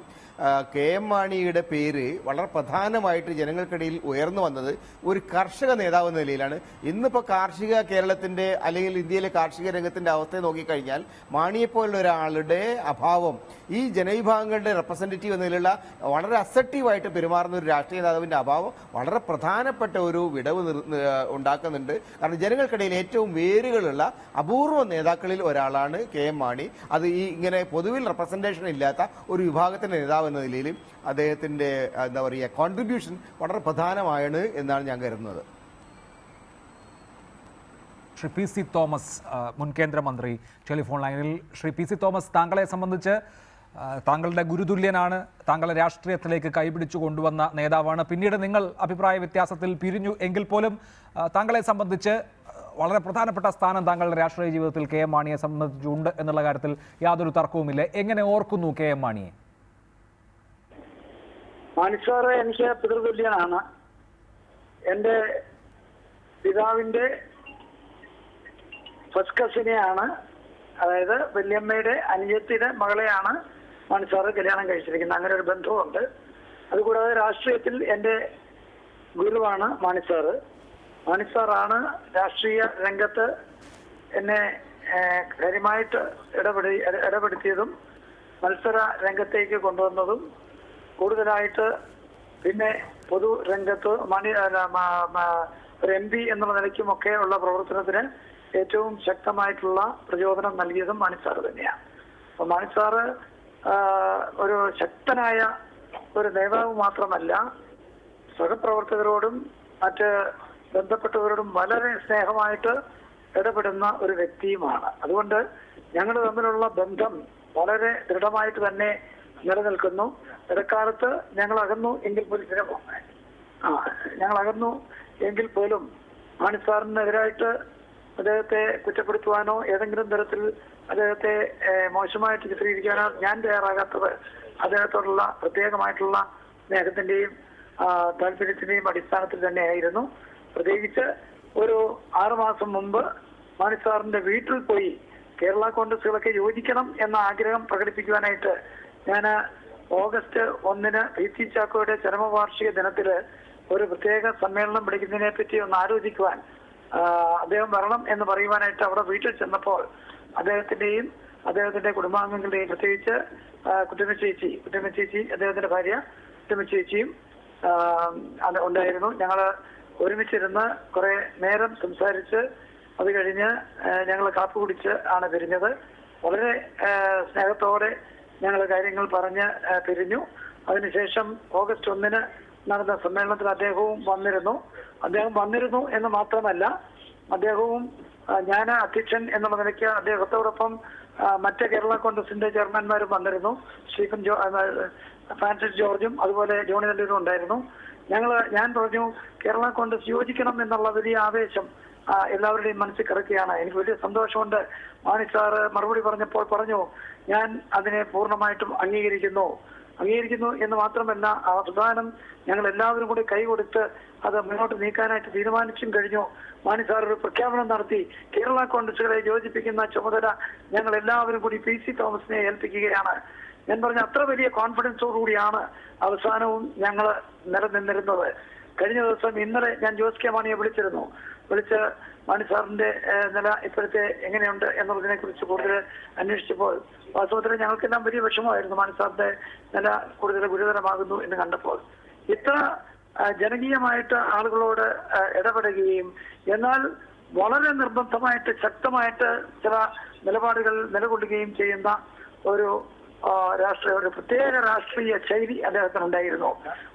കെ എം മാണിയുടെ പേര് വളരെ പ്രധാനമായിട്ട് ജനങ്ങൾക്കിടയിൽ ഉയർന്നു വന്നത് ഒരു കർഷക നേതാവ് എന്ന നിലയിലാണ്. ഇന്നിപ്പോൾ കാർഷിക കേരളത്തിൻ്റെ അല്ലെങ്കിൽ ഇന്ത്യയിലെ കാർഷിക രംഗത്തിൻ്റെ അവസ്ഥയെ നോക്കിക്കഴിഞ്ഞാൽ മാണിയെപ്പോലുള്ള ഒരാളുടെ അഭാവം, ഈ ജനവിഭാഗങ്ങളുടെ റെപ്രസെൻറ്റേറ്റീവ് എന്ന നിലയിലുള്ള വളരെ അസെപ്റ്റീവായിട്ട് പെരുമാറുന്ന ഒരു രാഷ്ട്രീയ നേതാവിൻ്റെ അഭാവം വളരെ പ്രധാനപ്പെട്ട ഒരു വിടവ് ഉണ്ടാക്കുന്നുണ്ട്. കാരണം ജനങ്ങൾക്കിടയിൽ ഏറ്റവും വേരുകളുള്ള അപൂർവ നേതാക്കളിൽ ഒരാളാണ് കെ എം മാണി. അത് ഈ ഇങ്ങനെ പൊതുവിൽ റെപ്രസെൻറ്റേഷൻ ഇല്ലാത്ത ഒരു വിഭാഗത്തിൻ്റെ നേതാവ് എന്ന നിലയിലും അദ്ദേഹത്തിൻ്റെ എന്താ പറയുക കോൺട്രിബ്യൂഷൻ വളരെ പ്രധാനമാണ് എന്നാണ് ഞാൻ കരുതുന്നത്. ശ്രീ പി സി തോമസ്, മുൻ കേന്ദ്രമന്ത്രി, ടെലിഫോൺ ലൈനിൽ. ശ്രീ പി സി തോമസ്, താങ്കളെ സംബന്ധിച്ച് താങ്കളുടെ ഗുരുതുല്യനാണ്, താങ്കളെ രാഷ്ട്രീയത്തിലേക്ക് കൈപിടിച്ചു കൊണ്ടുവന്ന നേതാവാണ്. പിന്നീട് നിങ്ങൾ അഭിപ്രായ വ്യത്യാസത്തിൽ പിരിഞ്ഞു എങ്കിൽ പോലും താങ്കളെ സംബന്ധിച്ച് വളരെ പ്രധാനപ്പെട്ട സ്ഥാനം താങ്കളുടെ രാഷ്ട്രീയ ജീവിതത്തിൽ കെ എം മാണിയെ സംബന്ധിച്ചുണ്ട് എന്നുള്ള കാര്യത്തിൽ യാതൊരു തർക്കവുമില്ല. എങ്ങനെ ഓർക്കുന്നു കെ എം മാണിയെ? മാണി സാറ് എനിക്ക് പിതൃതുല്യനാണ്. എൻ്റെ പിതാവിൻ്റെ ഫസ്റ്റ് കസിനെയാണ്, അതായത് വല്യമ്മയുടെ അനുജത്തിയുടെ മകളെയാണ് മാണി സാറ് കല്യാണം കഴിച്ചിരിക്കുന്നത്. അങ്ങനെ ഒരു ബന്ധവുമുണ്ട്. അതുകൂടാതെ രാഷ്ട്രീയത്തിൽ എൻ്റെ ഗുരുവാണ് മാണി സാറ്. മാണി സാറാണ് രാഷ്ട്രീയ രംഗത്ത് എന്നെ കാര്യമായിട്ട് ഇടപെടുത്തിയതും മത്സര രംഗത്തേക്ക് കൊണ്ടുവന്നതും കൂടുതലായിട്ട് പിന്നെ പൊതു രംഗത്ത് ഒരു എം പി എന്നുള്ള നിലയ്ക്കുമൊക്കെ ഉള്ള പ്രവർത്തനത്തിന് ഏറ്റവും ശക്തമായിട്ടുള്ള പ്രചോദനം നൽകിയതും മാണി സാറ് തന്നെയാണ്. അപ്പോൾ മാണി സാറ് ഒരു ശക്തനായ ഒരു നേതാവ് മാത്രമല്ല, സഹപ്രവർത്തകരോടും മറ്റ് ബന്ധപ്പെട്ടവരോടും വളരെ സ്നേഹമായിട്ട് ഇടപെടുന്ന ഒരു വ്യക്തിയുമാണ്. അതുകൊണ്ട് ഞങ്ങൾ തമ്മിലുള്ള ബന്ധം വളരെ ദൃഢമായിട്ട് തന്നെ നിലനിൽക്കുന്നു. ഇടക്കാലത്ത് ഞങ്ങൾ അകന്നു എങ്കിൽ പോലും ഞങ്ങൾ അകന്നു എങ്കിൽ പോലും മാണി സാറിനെതിരായിട്ട് അദ്ദേഹത്തെ കുറ്റപ്പെടുത്തുവാനോ ഏതെങ്കിലും തരത്തിൽ അദ്ദേഹത്തെ മോശമായിട്ട് ചിത്രീകരിക്കാനോ ഞാൻ തയ്യാറാകാത്തത് അദ്ദേഹത്തോടുള്ള പ്രത്യേകമായിട്ടുള്ള സ്നേഹത്തിന്റെയും താല്പര്യത്തിന്റെയും അടിസ്ഥാനത്തിൽ തന്നെയായിരുന്നു. പ്രത്യേകിച്ച് ഒരു 6 മാസം മുമ്പ് മാണി സാറിന്റെ വീട്ടിൽ പോയി കേരള കോൺഗ്രസുകളൊക്കെ യോജിക്കണം എന്ന ആഗ്രഹം പ്രകടിപ്പിക്കുവാനായിട്ട് ഞാൻ ഓഗസ്റ്റ് 1 പി സി ചാക്കോയുടെ ചരമവാർഷിക ദിനത്തിൽ ഒരു പ്രത്യേക സമ്മേളനം വിളിക്കുന്നതിനെ പറ്റി ഒന്ന് ആലോചിക്കുവാൻ അദ്ദേഹം വരണം എന്ന് പറയുവാനായിട്ട് അവിടെ വീട്ടിൽ ചെന്നപ്പോൾ അദ്ദേഹത്തിന്റെയും അദ്ദേഹത്തിന്റെ കുടുംബാംഗങ്ങളുടെയും പ്രത്യേകിച്ച് കുട്ടിമ ചേച്ചി അദ്ദേഹത്തിന്റെ ഭാര്യ കുട്ടിമ ചേച്ചിയും ഉണ്ടായിരുന്നു. ഞങ്ങൾ ഒരുമിച്ചിരുന്ന് കുറെ നേരം സംസാരിച്ച് അത് കഴിഞ്ഞ് ഞങ്ങൾ കാപ്പി കുടിച്ച് ആണ് പിരിഞ്ഞത്. വളരെ സ്നേഹത്തോടെ ഞങ്ങൾ കാര്യങ്ങൾ പറഞ്ഞ് പിരിഞ്ഞു. അതിനുശേഷം ഓഗസ്റ്റ് 1 നടന്ന സമ്മേളനത്തിൽ അദ്ദേഹവും വന്നിരുന്നു എന്ന് മാത്രമല്ല, അദ്ദേഹവും ഞാൻ അധ്യക്ഷൻ എന്നുള്ള നിലയ്ക്ക് അദ്ദേഹത്തോടൊപ്പം മറ്റ് കേരള കോൺഗ്രസിന്റെ ചെയർമാൻമാരും വന്നിരുന്നു. ഫ്രാൻസിസ് ജോർജും അതുപോലെ ജോണി നെല്ലൂരും ഉണ്ടായിരുന്നു. ഞാൻ പറഞ്ഞു കേരള കോൺഗ്രസ് യോജിക്കണം എന്നുള്ള വലിയ ആവേശം എല്ലാവരുടെയും മനസ്സിൽ കിടക്കുകയാണ്. എനിക്ക് വലിയ സന്തോഷമുണ്ട്. മാണി സാറ് മറുപടി പറഞ്ഞപ്പോൾ പറഞ്ഞു, ഞാൻ അതിനെ പൂർണ്ണമായിട്ടും അംഗീകരിക്കുന്നു എന്ന് മാത്രമല്ല, ആ പ്രധാനം ഞങ്ങൾ എല്ലാവരും കൂടി കൈകൊടുത്ത് അത് മുന്നോട്ട് നീക്കാനായിട്ട് തീരുമാനിച്ചും കഴിഞ്ഞു. മാണി സാർ ഒരു പ്രഖ്യാപനം നടത്തി. കേരള കോൺഗ്രസുകളെ യോജിപ്പിക്കുന്ന ചുമതല ഞങ്ങൾ എല്ലാവരും കൂടി PC തോമസിനെ ഏൽപ്പിക്കുകയാണ്. ഞാൻ പറഞ്ഞ അത്ര വലിയ കോൺഫിഡൻസോടുകൂടിയാണ് അവസാനവും ഞങ്ങൾ നിലനിന്നിരുന്നത്. കഴിഞ്ഞ ദിവസം ഇന്നലെ ഞാൻ ജോസ് കെ മാണിയെ വിളിച്ച് മാണി സാറിന്റെ നില ഇപ്പോഴത്തെ എങ്ങനെയുണ്ട് എന്നുള്ളതിനെ കുറിച്ച് കൂടുതൽ അന്വേഷിച്ചപ്പോൾ വാസ്തവത്തിൽ ഞങ്ങൾക്കെല്ലാം വലിയ വിഷമമായിരുന്നു. മാണി സാറിന്റെ നില കൂടുതൽ ഗുരുതരമാകുന്നു എന്ന് കണ്ടപ്പോൾ. ഇത്ര ജനകീയമായിട്ട് ആളുകളോട് ഇടപെടുകയും എന്നാൽ വളരെ നിർബന്ധമായിട്ട് ശക്തമായിട്ട് ചില നിലപാടുകൾ നിലകൊള്ളുകയും ചെയ്യുന്ന ഒരു ഒരു പ്രത്യേക രാഷ്ട്രീയ ശൈലി അദ്ദേഹത്തിനുണ്ടായിരുന്നു.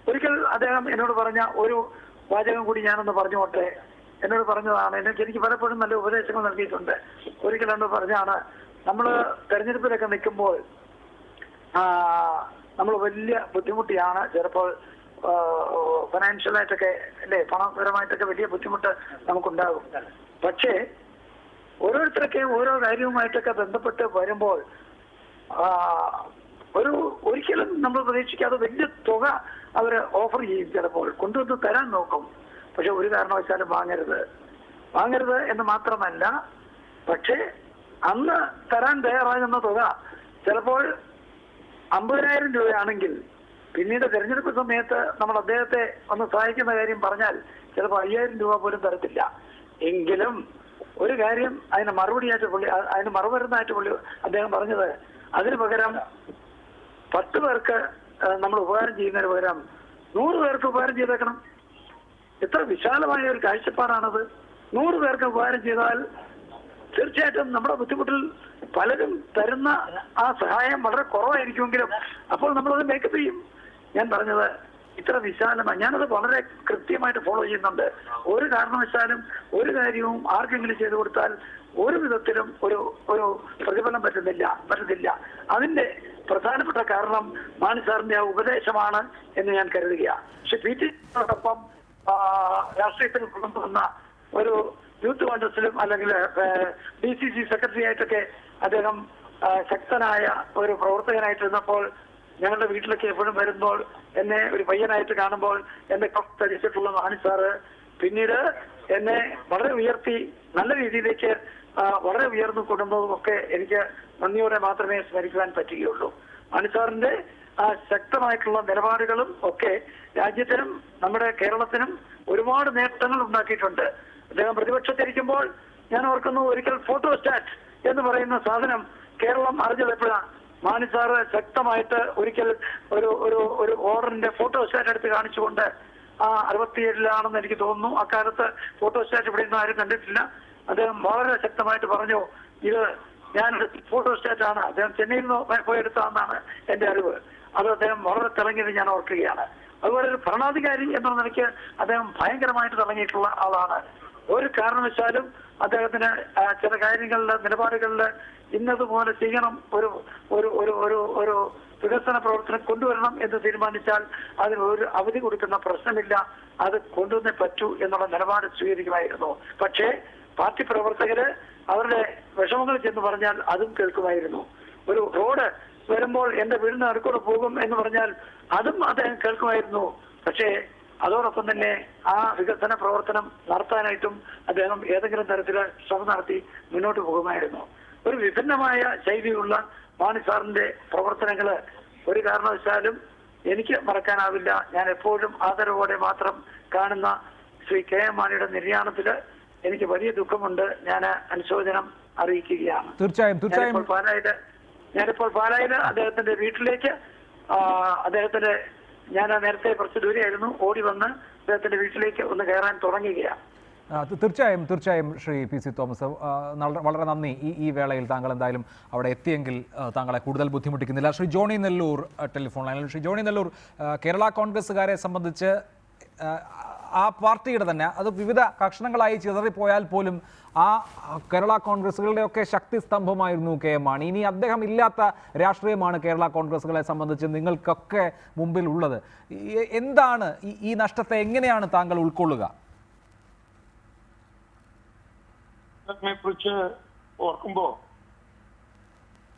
ഒരിക്കൽ അദ്ദേഹം എന്നോട് പറഞ്ഞ ഒരു വാചകം കൂടി ഞാനൊന്ന് പറഞ്ഞോട്ടെ. എന്നോട് പറഞ്ഞതാണ്, എനിക്ക് പലപ്പോഴും നല്ല ഉപദേശങ്ങൾ നൽകിയിട്ടുണ്ട്. ഒരിക്കൽ എന്നോട് പറഞ്ഞാണ്, നമ്മൾ തെരഞ്ഞെടുപ്പിലൊക്കെ നിൽക്കുമ്പോൾ നമ്മൾ വലിയ ബുദ്ധിമുട്ടിയാണ് ചിലപ്പോൾ ഫൈനാൻഷ്യലായിട്ടൊക്കെ അല്ലേ, പണപരമായിട്ടൊക്കെ വലിയ ബുദ്ധിമുട്ട് നമുക്കുണ്ടാകും. പക്ഷേ ഓരോരുത്തരൊക്കെ ഓരോ കാര്യവുമായിട്ടൊക്കെ ബന്ധപ്പെട്ട് വരുമ്പോൾ ഒരിക്കലും നമ്മൾ പ്രതീക്ഷിക്കാതെ വലിയ തുക അവർ ഓഫർ ചെയ്യും, ചിലപ്പോൾ കൊണ്ടുവന്ന് തരാൻ നോക്കും. പക്ഷെ ഒരു കാരണവശാലും വാങ്ങരുത് എന്ന് മാത്രമല്ല, പക്ഷേ അന്ന് തരാൻ തയ്യാറാകുന്ന തുക ചിലപ്പോൾ 50,000 രൂപയാണെങ്കിൽ പിന്നീട് തെരഞ്ഞെടുപ്പ് സമയത്ത് നമ്മൾ അദ്ദേഹത്തെ ഒന്ന് സഹായിക്കുന്ന കാര്യം പറഞ്ഞാൽ ചിലപ്പോൾ 5,000 രൂപ പോലും തരത്തില്ല. എങ്കിലും ഒരു കാര്യം അതിന് മറുമരുന്നായിട്ട് പുള്ളി അദ്ദേഹം പറഞ്ഞത്, അതിന് പകരം 10 പേർക്ക് നമ്മൾ ഉപകാരം ചെയ്യുന്നതിന് പകരം 100 പേർക്ക് ഉപകാരം ചെയ്തേക്കണം. എത്ര വിശാലമായ ഒരു കാഴ്ചപ്പാടാണത്. 100 പേർക്ക് ഉപകാരം ചെയ്താൽ തീർച്ചയായിട്ടും നമ്മുടെ ബുദ്ധിമുട്ടിൽ പലരും തരുന്ന ആ സഹായം വളരെ കുറവായിരിക്കുമെങ്കിലും അപ്പോൾ നമ്മളത് മേക്കപ്പ് ചെയ്യും. ഞാൻ പറഞ്ഞത് ഇത്ര വിശാലമായി ഞാനത് വളരെ കൃത്യമായിട്ട് ഫോളോ ചെയ്യുന്നുണ്ട്. ഒരു കാരണവശാലും ഒരു കാര്യവും ആർക്കെങ്കിലും ചെയ്തു കൊടുത്താൽ ഒരു വിധത്തിലും ഒരു പ്രതിഫലം പറ്റുന്നില്ല. അതിന്റെ പ്രധാനപ്പെട്ട കാരണം മാണി സാറിന്റെ ആ ഉപദേശമാണ് എന്ന് ഞാൻ കരുതുകയാണ്. പക്ഷെ PT-യോടൊപ്പം രാഷ്ട്രീയത്തിൽ കൊണ്ടുവന്ന ഒരു യൂത്ത് കോൺഗ്രസിലും അല്ലെങ്കിൽ DCC സെക്രട്ടറി ആയിട്ടൊക്കെ അദ്ദേഹം ശക്തനായ ഒരു പ്രവർത്തകനായിട്ടിരുന്നപ്പോൾ ഞങ്ങളുടെ വീട്ടിലൊക്കെ എപ്പോഴും വരുമ്പോൾ എന്നെ ഒരു പയ്യനായിട്ട് കാണുമ്പോൾ എന്നെ ധരിച്ചിട്ടുള്ള മാണി സാറ് പിന്നീട് എന്നെ വളരെ ഉയർത്തി നല്ല രീതിയിലേക്ക് വളരെ ഉയർന്നു കൊണ്ടുവന്നതുമൊക്കെ എനിക്ക് നന്ദിയോടെ മാത്രമേ സ്മരിക്കുവാൻ പറ്റുകയുള്ളൂ. മാണി സാറിന്റെ ശക്തമായിട്ടുള്ള നിലപാടുകളും ഒക്കെ രാജ്യത്തിനും നമ്മുടെ കേരളത്തിനും ഒരുപാട് നേട്ടങ്ങൾ ഉണ്ടാക്കിയിട്ടുണ്ട്. അദ്ദേഹം പ്രതിപക്ഷത്തിരിക്കുമ്പോൾ ഞാൻ ഓർക്കുന്നു, ഒരിക്കൽ ഫോട്ടോസ്റ്റാറ്റ് എന്ന് പറയുന്ന സാധനം കേരളം അറിഞ്ഞത് എപ്പോഴാണ്? മാണി സാറ് ശക്തമായിട്ട് ഒരിക്കൽ ഒരു ഓർഡറിന്റെ ഫോട്ടോസ്റ്റാറ്റ് എടുത്ത് കാണിച്ചുകൊണ്ട് 67-ലാണെന്ന് എനിക്ക് തോന്നുന്നു. അക്കാലത്ത് ഫോട്ടോസ്റ്റാറ്റ് ഇവിടെ നിന്ന് ആരും കണ്ടിട്ടില്ല. അദ്ദേഹം വളരെ ശക്തമായിട്ട് പറഞ്ഞു, ഇത് ഞാൻ ഫോട്ടോസ്റ്റാറ്റ് ആണ്, അദ്ദേഹം ചെന്നൈയിൽ നിന്ന് പോയെടുത്താണെന്നാണ് എന്റെ അറിവ്. അത് അദ്ദേഹം വളരെ തിളങ്ങിയത് ഞാൻ ഓർക്കുകയാണ്. അതുപോലെ ഒരു ഭരണാധികാരി എന്ന നിലയ്ക്ക് അദ്ദേഹം ഭയങ്കരമായിട്ട് തിളങ്ങിയിട്ടുള്ള ആളാണ്. ഒരു കാരണവശാലും അദ്ദേഹത്തിന് ചില കാര്യങ്ങളിൽ നിലപാടുകളിൽ ഇന്നതുപോലെ ചെയ്യണം, ഒരു വികസന പ്രവർത്തനം കൊണ്ടുവരണം എന്ന് തീരുമാനിച്ചാൽ അതിന് ഒരു അവധി കൊടുക്കുന്ന പ്രശ്നമില്ല, അത് കൊണ്ടുവന്നേ പറ്റൂ എന്നുള്ള നിലപാട് സ്വീകരിക്കുമായിരുന്നു. പക്ഷേ പാർട്ടി പ്രവർത്തകര് അവരുടെ വിഷമങ്ങൾ ചെന്ന് പറഞ്ഞാൽ അതും കേൾക്കുമായിരുന്നു. ഒരു റോഡ് വരുമ്പോൾ എന്റെ വീടിന് അടുക്കൂടെ പോകും എന്ന് പറഞ്ഞാൽ അതും അദ്ദേഹം കേൾക്കുമായിരുന്നു. പക്ഷേ അതോടൊപ്പം തന്നെ ആ വികസന പ്രവർത്തനം നടത്താനായിട്ടും അദ്ദേഹം ഏതെങ്കിലും തരത്തിൽ ശ്രമം നടത്തി മുന്നോട്ട് പോകുമായിരുന്നു. ഒരു വിഭിന്നമായ ശൈലിയുള്ള മാണി സാറിന്റെ പ്രവർത്തനങ്ങള് ഒരു കാരണവശാലും എനിക്ക് മറക്കാനാവില്ല. ഞാൻ എപ്പോഴും ആദരവോടെ മാത്രം കാണുന്ന ശ്രീ KM മാണിയുടെ നിര്യാണത്തില് എനിക്ക് വലിയ ദുഃഖമുണ്ട്. ഞാൻ അനുശോചനം അറിയിക്കുകയാണ്. തീർച്ചയായും ഞാനിപ്പോൾ പാലായില് അദ്ദേഹത്തിന്റെ വീട്ടിലേക്ക് അദ്ദേഹത്തിന്റെ ഞാൻ നേരത്തെ കുറച്ച് ദൂരെയായിരുന്നു, ഓടി വന്ന് അദ്ദേഹത്തിന്റെ വീട്ടിലേക്ക് ഒന്ന് കയറാൻ തുടങ്ങുകയാണ്. തീർച്ചയായും ശ്രീ PC തോമസ്, വളരെ നന്ദി. ഈ വേളയിൽ താങ്കൾ എന്തായാലും അവിടെ എത്തിയെങ്കിൽ താങ്കളെ കൂടുതൽ ബുദ്ധിമുട്ടിക്കുന്നില്ല. ശ്രീ ജോണി നെല്ലൂർ ടെലിഫോൺ ലൈനിൽ. ശ്രീ ജോണി നെല്ലൂർ, കേരള കോൺഗ്രസ്സുകാരെ സംബന്ധിച്ച് ആ പാർട്ടിയുടെ തന്നെ അത് വിവിധ കഷണങ്ങളായി ചിതറിപ്പോയാൽ പോലും ആ കേരള കോൺഗ്രസ്സുകളുടെയൊക്കെ ശക്തി സ്തംഭമായിരുന്നു KM മാണി. ഇനി അദ്ദേഹം ഇല്ലാത്ത രാഷ്ട്രീയമാണ് കേരള കോൺഗ്രസ്സുകളെ സംബന്ധിച്ച് നിങ്ങൾക്കൊക്കെ മുമ്പിൽ ഉള്ളത്. എന്താണ് ഈ നഷ്ടത്തെ എങ്ങനെയാണ് താങ്കൾ ഉൾക്കൊള്ളുക? മാണിസാറിനെ കുറിച്ച് ഓർക്കുമ്പോ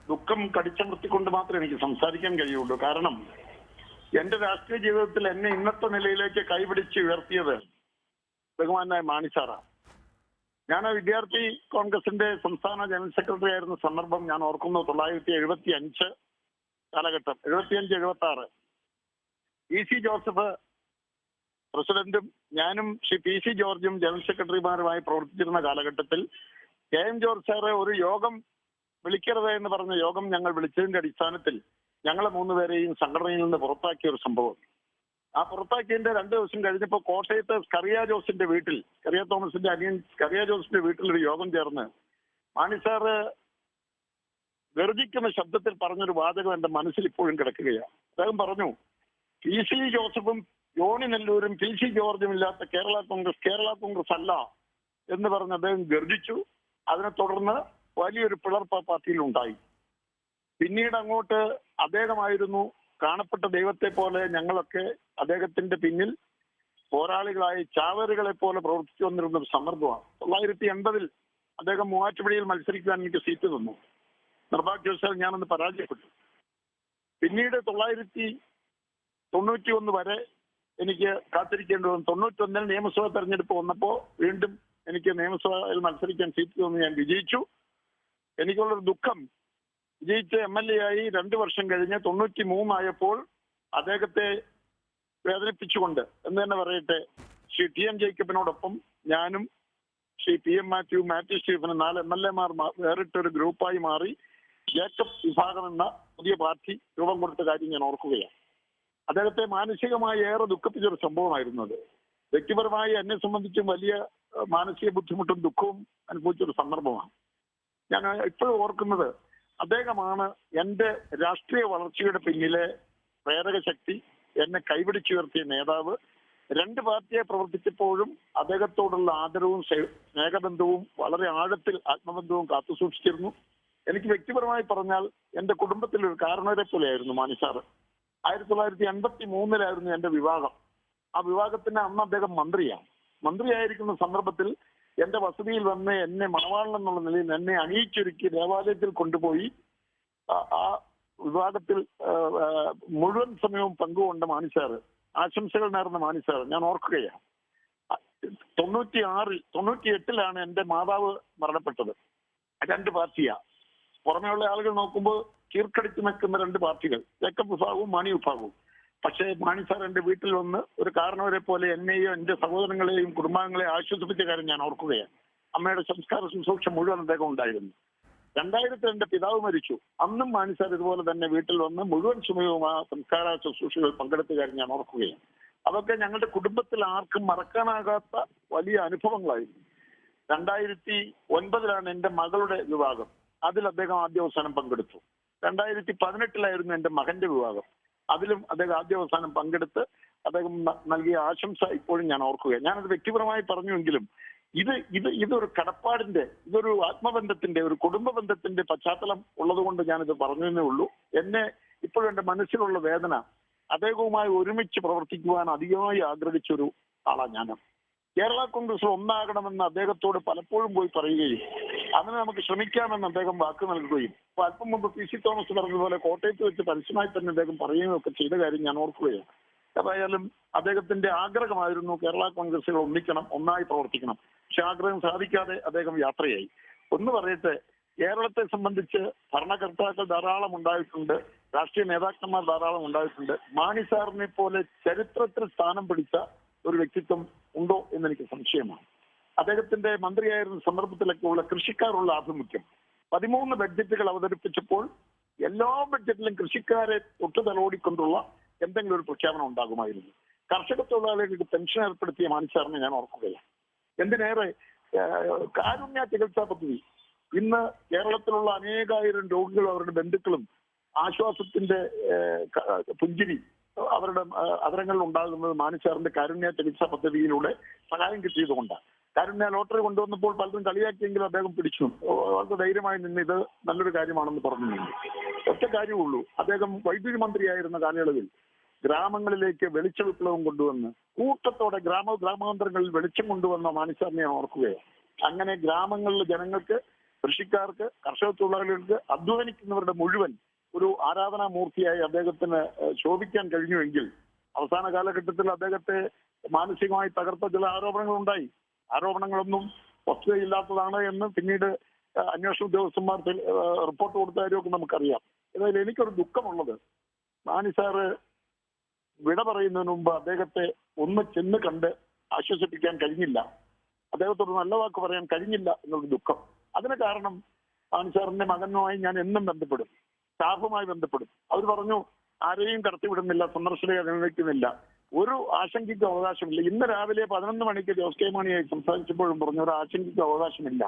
ദുഃഖം കടിച്ചമർത്തിക്കൊണ്ട് മാത്രമേ എനിക്ക് സംസാരിക്കാൻ കഴിയുള്ളൂ. കാരണം എന്റെ രാഷ്ട്രീയ ജീവിതത്തിൽ എന്നെ ഇന്നത്തെ നിലയിലേക്ക് കൈപിടിച്ച് ഉയർത്തിയത് ബഹുമാനായ മാണിസാറാണ്. ഞാൻ വിദ്യാർത്ഥി കോൺഗ്രസിന്റെ സംസ്ഥാന ജനറൽ സെക്രട്ടറി ആയിരുന്ന സന്ദർഭം ഞാൻ ഓർക്കുന്നു. 1975 കാലഘട്ടം, 75-76 PC ജോസഫ് പ്രസിഡന്റും ഞാനും ശ്രീ PC ജോർജും ജനറൽ സെക്രട്ടറിമാരുമായി പ്രവർത്തിച്ചിരുന്ന കാലഘട്ടത്തിൽ KM ജോർജ് സാറ് ഒരു യോഗം വിളിക്കരുത് എന്ന് പറഞ്ഞ യോഗം ഞങ്ങൾ വിളിച്ചതിന്റെ അടിസ്ഥാനത്തിൽ ഞങ്ങളെ 3 പേരെയും സംഘടനയിൽ നിന്ന് പുറത്താക്കിയ ഒരു സംഭവം. ആ പുറത്താക്കിയതിന്റെ 2 ദിവസം കഴിഞ്ഞപ്പോൾ കോട്ടയത്ത് സ്കറിയ ജോസിന്റെ വീട്ടിൽ, സ്കറിയ തോമസിന്റെ അനിയൻ സ്കറിയ ജോസിന്റെ വീട്ടിൽ ഒരു യോഗം ചേർന്ന് മാണിസാറ് ഗർജിക്കുന്ന ശബ്ദത്തിൽ പറഞ്ഞൊരു വാചകം എന്റെ മനസ്സിൽ ഇപ്പോഴും കിടക്കുകയാണ്. അദ്ദേഹം പറഞ്ഞു, PC ജോസഫും ജോണി നെല്ലൂരും PC ജോർജും ഇല്ലാത്ത കേരള കോൺഗ്രസ് അല്ല എന്ന് പറഞ്ഞ് അദ്ദേഹം ഗർജിച്ചു. അതിനെ തുടർന്ന് വലിയൊരു പിളർപ്പ് പാർട്ടിയിൽ ഉണ്ടായി. പിന്നീട് അങ്ങോട്ട് അദ്ദേഹമായിരുന്നു കാണപ്പെട്ട ദൈവത്തെ പോലെ ഞങ്ങളൊക്കെ അദ്ദേഹത്തിന്റെ പിന്നിൽ പോരാളികളായി ചാവേറുകളെ പോലെ പ്രവർത്തിച്ചു വന്നിരുന്ന ഒരു സന്ദർഭമാണ്. 1980 അദ്ദേഹം മൂവാറ്റുപുഴയിൽ മത്സരിക്കാൻ എനിക്ക് സീറ്റ് തന്നു. നിർഭാഗ്യവശാൽ ഞാനൊന്ന് പരാജയപ്പെട്ടു. പിന്നീട് 1991 വരെ എനിക്ക് കാത്തിരിക്കേണ്ടി വന്നു. 91 നിയമസഭാ തെരഞ്ഞെടുപ്പ് വന്നപ്പോൾ വീണ്ടും എനിക്ക് നിയമസഭയിൽ മത്സരിക്കാൻ സീറ്റ് തന്നു. ഞാൻ വിജയിച്ചു. എനിക്കുള്ളൊരു ദുഃഖം, വിജയിച്ച് MLA ആയി 2 വർഷം കഴിഞ്ഞ് 93 ആയപ്പോൾ അദ്ദേഹത്തെ വേദനിപ്പിച്ചുകൊണ്ട് എന്ന് തന്നെ പറയട്ടെ, ശ്രീ TM ജേക്കബിനോടൊപ്പം ഞാനും ശ്രീ PM മാത്യു സ്റ്റീഫനും 4 MLA-മാർ വേറിട്ടൊരു ഗ്രൂപ്പായി മാറി ജേക്കബ് വിഭാഗം എന്ന പുതിയ പാർട്ടി രൂപം കൊടുത്ത കാര്യം ഞാൻ ഓർക്കുകയാണ്. അദ്ദേഹത്തെ മാനസികമായി ഏറെ ദുഃഖിപ്പിച്ചൊരു സംഭവമായിരുന്നു അത്. വ്യക്തിപരമായി എന്നെ സംബന്ധിച്ചും വലിയ മാനസിക ബുദ്ധിമുട്ടും ദുഃഖവും അനുഭവിച്ചൊരു സന്ദർഭമാണ്. ഞാൻ ഇപ്പോഴും ഓർക്കുന്നത് അദ്ദേഹമാണ് എന്റെ രാഷ്ട്രീയ വളർച്ചയുടെ പിന്നിലെ പ്രേരക ശക്തി, എന്നെ കൈപിടിച്ചുയർത്തിയ നേതാവ്. 2 പാർട്ടിയെ പ്രവർത്തിച്ചപ്പോഴും അദ്ദേഹത്തോടുള്ള ആദരവും സ്നേഹബന്ധവും വളരെ ആഴത്തിൽ ആത്മബന്ധവും കാത്തുസൂക്ഷിച്ചിരുന്നു. എനിക്ക് വ്യക്തിപരമായി പറഞ്ഞാൽ എന്റെ കുടുംബത്തിൽ ഒരു കാരണവരെ പോലെയായിരുന്നു മാണിസാറ്. 1983 എന്റെ വിവാഹം. ആ വിവാഹത്തിന് അന്ന് അദ്ദേഹം മന്ത്രിയായിരിക്കുന്ന സന്ദർഭത്തിൽ എന്റെ വസതിയിൽ വന്ന് എന്നെ മണവാളൻ എന്നുള്ള നിലയിൽ എന്നെ അണിയിച്ചൊരുക്കി ദേവാലയത്തിൽ കൊണ്ടുപോയി ആ വിവാഹത്തിൽ മുഴുവൻ സമയവും പങ്കുകൊണ്ട മാണിസാറ്, ആശംസകൾ നേർന്ന മാണിസാറ് ഞാൻ ഓർക്കുകയാണ്. 98 എന്റെ മാതാവ് മരണപ്പെട്ടത്. 2 പാർട്ടിയാ. പുറമെയുള്ള ആളുകൾ നോക്കുമ്പോൾ കീർക്കടിച്ചു നിൽക്കുന്ന 2 പാർട്ടികൾ, ജേക്കബ് വിഭാഗവും മാണി വിഭാഗവും. പക്ഷേ മാണിസാർ എന്റെ വീട്ടിൽ വന്ന് ഒരു കാരണവരെ പോലെ എന്നെയും എന്റെ സഹോദരങ്ങളെയും കുടുംബാംഗങ്ങളെയും ആശ്വസിപ്പിച്ച കാര്യം ഞാൻ ഓർക്കുകയാണ്. അമ്മയുടെ സംസ്കാര ശുശ്രൂഷ മുഴുവൻ അദ്ദേഹം ഉണ്ടായിരുന്നു. 2000 എന്റെ പിതാവ് മരിച്ചു. അന്നും മാണിസാർ ഇതുപോലെ തന്നെ വീട്ടിൽ വന്ന് മുഴുവൻ സമയവും ആ സംസ്കാര ശുശ്രൂഷകൾ പങ്കെടുത്ത കാര്യം ഞാൻ ഓർക്കുകയാണ്. അതൊക്കെ ഞങ്ങളുടെ കുടുംബത്തിൽ ആർക്കും മറക്കാനാകാത്ത വലിയ അനുഭവങ്ങളായിരുന്നു. 2009 എന്റെ മകളുടെ വിവാഹം. അതിൽ അദ്ദേഹം ആദ്യാവസാനം പങ്കെടുത്തു. 2018 എന്റെ മകന്റെ വിവാഹം. അതിലും അദ്ദേഹം ആദ്യാവസാനം പങ്കെടുത്ത് അദ്ദേഹം നൽകിയ ആശംസ ഇപ്പോഴും ഞാൻ ഓർക്കുകയാണ്. ഞാനത് വ്യക്തിപരമായി പറഞ്ഞുവെങ്കിലും ഇതൊരു കടപ്പാടിന്റെ, ഇതൊരു ആത്മബന്ധത്തിന്റെ, ഒരു കുടുംബ ബന്ധത്തിന്റെ പശ്ചാത്തലം ഉള്ളതുകൊണ്ട് ഞാനിത് പറഞ്ഞതേ ഉള്ളൂ. എന്നെ ഇപ്പോഴും എന്റെ മനസ്സിലുള്ള വേദന, അദ്ദേഹവുമായി ഒരുമിച്ച് പ്രവർത്തിക്കുവാൻ അധികമായി ആഗ്രഹിച്ചൊരു ആളാണ് ഞാൻ. കേരള കോൺഗ്രസ് ഒന്നാകണമെന്ന് അദ്ദേഹത്തോട് പലപ്പോഴും പോയി പറയുകയും അതിന് നമുക്ക് ശ്രമിക്കാമെന്ന് അദ്ദേഹം വാക്ക് നൽകുകയും അല്പം മുമ്പ് PC തോമസ് പറഞ്ഞതുപോലെ കോട്ടയത്ത് വെച്ച് പരസ്യമായി തന്നെ അദ്ദേഹം പറയുകയും ഒക്കെ ചെയ്ത കാര്യം ഞാൻ ഓർക്കുകയാണ്. ഏതായാലും അദ്ദേഹത്തിന്റെ ആഗ്രഹമായിരുന്നു കേരള കോൺഗ്രസുകൾ ഒന്നിക്കണം, ഒന്നായി പ്രവർത്തിക്കണം. പക്ഷെ ആഗ്രഹം സാധിക്കാതെ അദ്ദേഹം യാത്രയായി. ഒന്ന് പറയട്ടെ, കേരളത്തെ സംബന്ധിച്ച് ഭരണകർത്താക്കൾ ധാരാളം ഉണ്ടായിട്ടുണ്ട്, രാഷ്ട്രീയ നേതാക്കന്മാർ ധാരാളം ഉണ്ടായിട്ടുണ്ട്. മാണിസാറിനെ പോലെ ചരിത്രത്തിൽ സ്ഥാനം പിടിച്ച ഒരു വ്യക്തിത്വം ഉണ്ടോ എന്നെനിക്ക് സംശയമാണ്. അദ്ദേഹത്തിന്റെ മന്ത്രിയായിരുന്ന സന്ദർഭത്തിലൊക്കെ ഉള്ള കൃഷിക്കാരുള്ള ആഭിമുഖ്യം, 13 ബഡ്ജറ്റുകൾ അവതരിപ്പിച്ചപ്പോൾ എല്ലാ ബഡ്ജറ്റിലും കൃഷിക്കാരെ തൊട്ടുതലോടിക്കൊണ്ടുള്ള എന്തെങ്കിലും ഒരു പ്രഖ്യാപനം ഉണ്ടാകുമായിരുന്നു. കർഷക തൊഴിലാളികൾക്ക് പെൻഷൻ ഏർപ്പെടുത്തിയ മാണിസാറിനെ ഞാൻ ഓർക്കുകയാണ്. എന്തിനേറെ കാരുണ്യ ചികിത്സാ പദ്ധതി, ഇന്ന് കേരളത്തിലുള്ള അനേകായിരം രോഗികളും അവരുടെ ബന്ധുക്കളും ആശ്വാസത്തിന്റെ പുഞ്ചിരി അവരുടെ അതരങ്ങളിൽ ഉണ്ടാകുന്നത് മാണിസാറിന്റെ കാരുണ്യ ചികിത്സാ പദ്ധതിയിലൂടെ സഹായം കിട്ടിയതുകൊണ്ടാണ്. കാരുണ്യ ലോട്ടറി കൊണ്ടുവന്നപ്പോൾ പലരും കളിയാക്കിയെങ്കിലും അദ്ദേഹം പിടിച്ചു, വളരെ ധൈര്യമായി നിന്ന് ഇത് നല്ലൊരു കാര്യമാണെന്ന് പറഞ്ഞു. ഒറ്റ കാര്യമുള്ളൂ, അദ്ദേഹം വൈദ്യുതി മന്ത്രിയായിരുന്ന കാലയളവിൽ ഗ്രാമങ്ങളിലേക്ക് വെളിച്ച വിപ്ലവം കൊണ്ടുവന്ന് കൂട്ടത്തോടെ ഗ്രാമാന്തരങ്ങളിൽ വെളിച്ചം കൊണ്ടുവന്ന മാണിസാറിനെ ഞാൻ ഓർക്കുകയാണ്. അങ്ങനെ ഗ്രാമങ്ങളിലെ ജനങ്ങൾക്ക്, കൃഷിക്കാർക്ക്, കർഷക തൊഴിലാളികൾക്ക്, അധ്വാനിക്കുന്നവരുടെ മുഴുവൻ ഒരു ആരാധനാമൂർത്തിയായി അദ്ദേഹത്തിന് ശോഭിക്കാൻ കഴിഞ്ഞുവെങ്കിൽ അവസാന കാലഘട്ടത്തിൽ അദ്ദേഹത്തെ മാനസികമായി തകർത്ത ചില ആരോപണങ്ങൾ ഉണ്ടായി. ആരോപണങ്ങളൊന്നും വസ്തുതയില്ലാത്തതാണ് എന്ന് പിന്നീട് അന്വേഷണ ഉദ്യോഗസ്ഥന്മാർ റിപ്പോർട്ട് കൊടുത്ത കാര്യമൊക്കെ നമുക്കറിയാം. എന്നാൽ എനിക്കൊരു ദുഃഖമുള്ളത്, മാണി സാറ് വിട പറയുന്നതിന് മുമ്പ് അദ്ദേഹത്തെ ഒന്ന് ചെന്ന് കണ്ട് ആശ്വസിപ്പിക്കാൻ കഴിഞ്ഞില്ല, അദ്ദേഹത്തോട് നല്ല വാക്ക് പറയാൻ കഴിഞ്ഞില്ല എന്നുള്ള ദുഃഖം. അതിന് കാരണം മാണി സാറിന്റെ മകനുമായി ഞാൻ എന്നും ബന്ധപ്പെടും, സ്റ്റാഫുമായി ബന്ധപ്പെടും. അവർ പറഞ്ഞു ആരെയും കടത്തിവിടുന്നില്ല, സന്ദർശകരെ അനുവദിക്കുന്നില്ല, ഒരു ആശങ്കയ്ക്കും അവകാശമില്ല. ഇന്ന് രാവിലെ 11 മണിക്ക് ജോസ് കെ മാണിയായി സംസാരിച്ചപ്പോഴും പറഞ്ഞു ഒരു ആശങ്കയ്ക്കും അവകാശമില്ല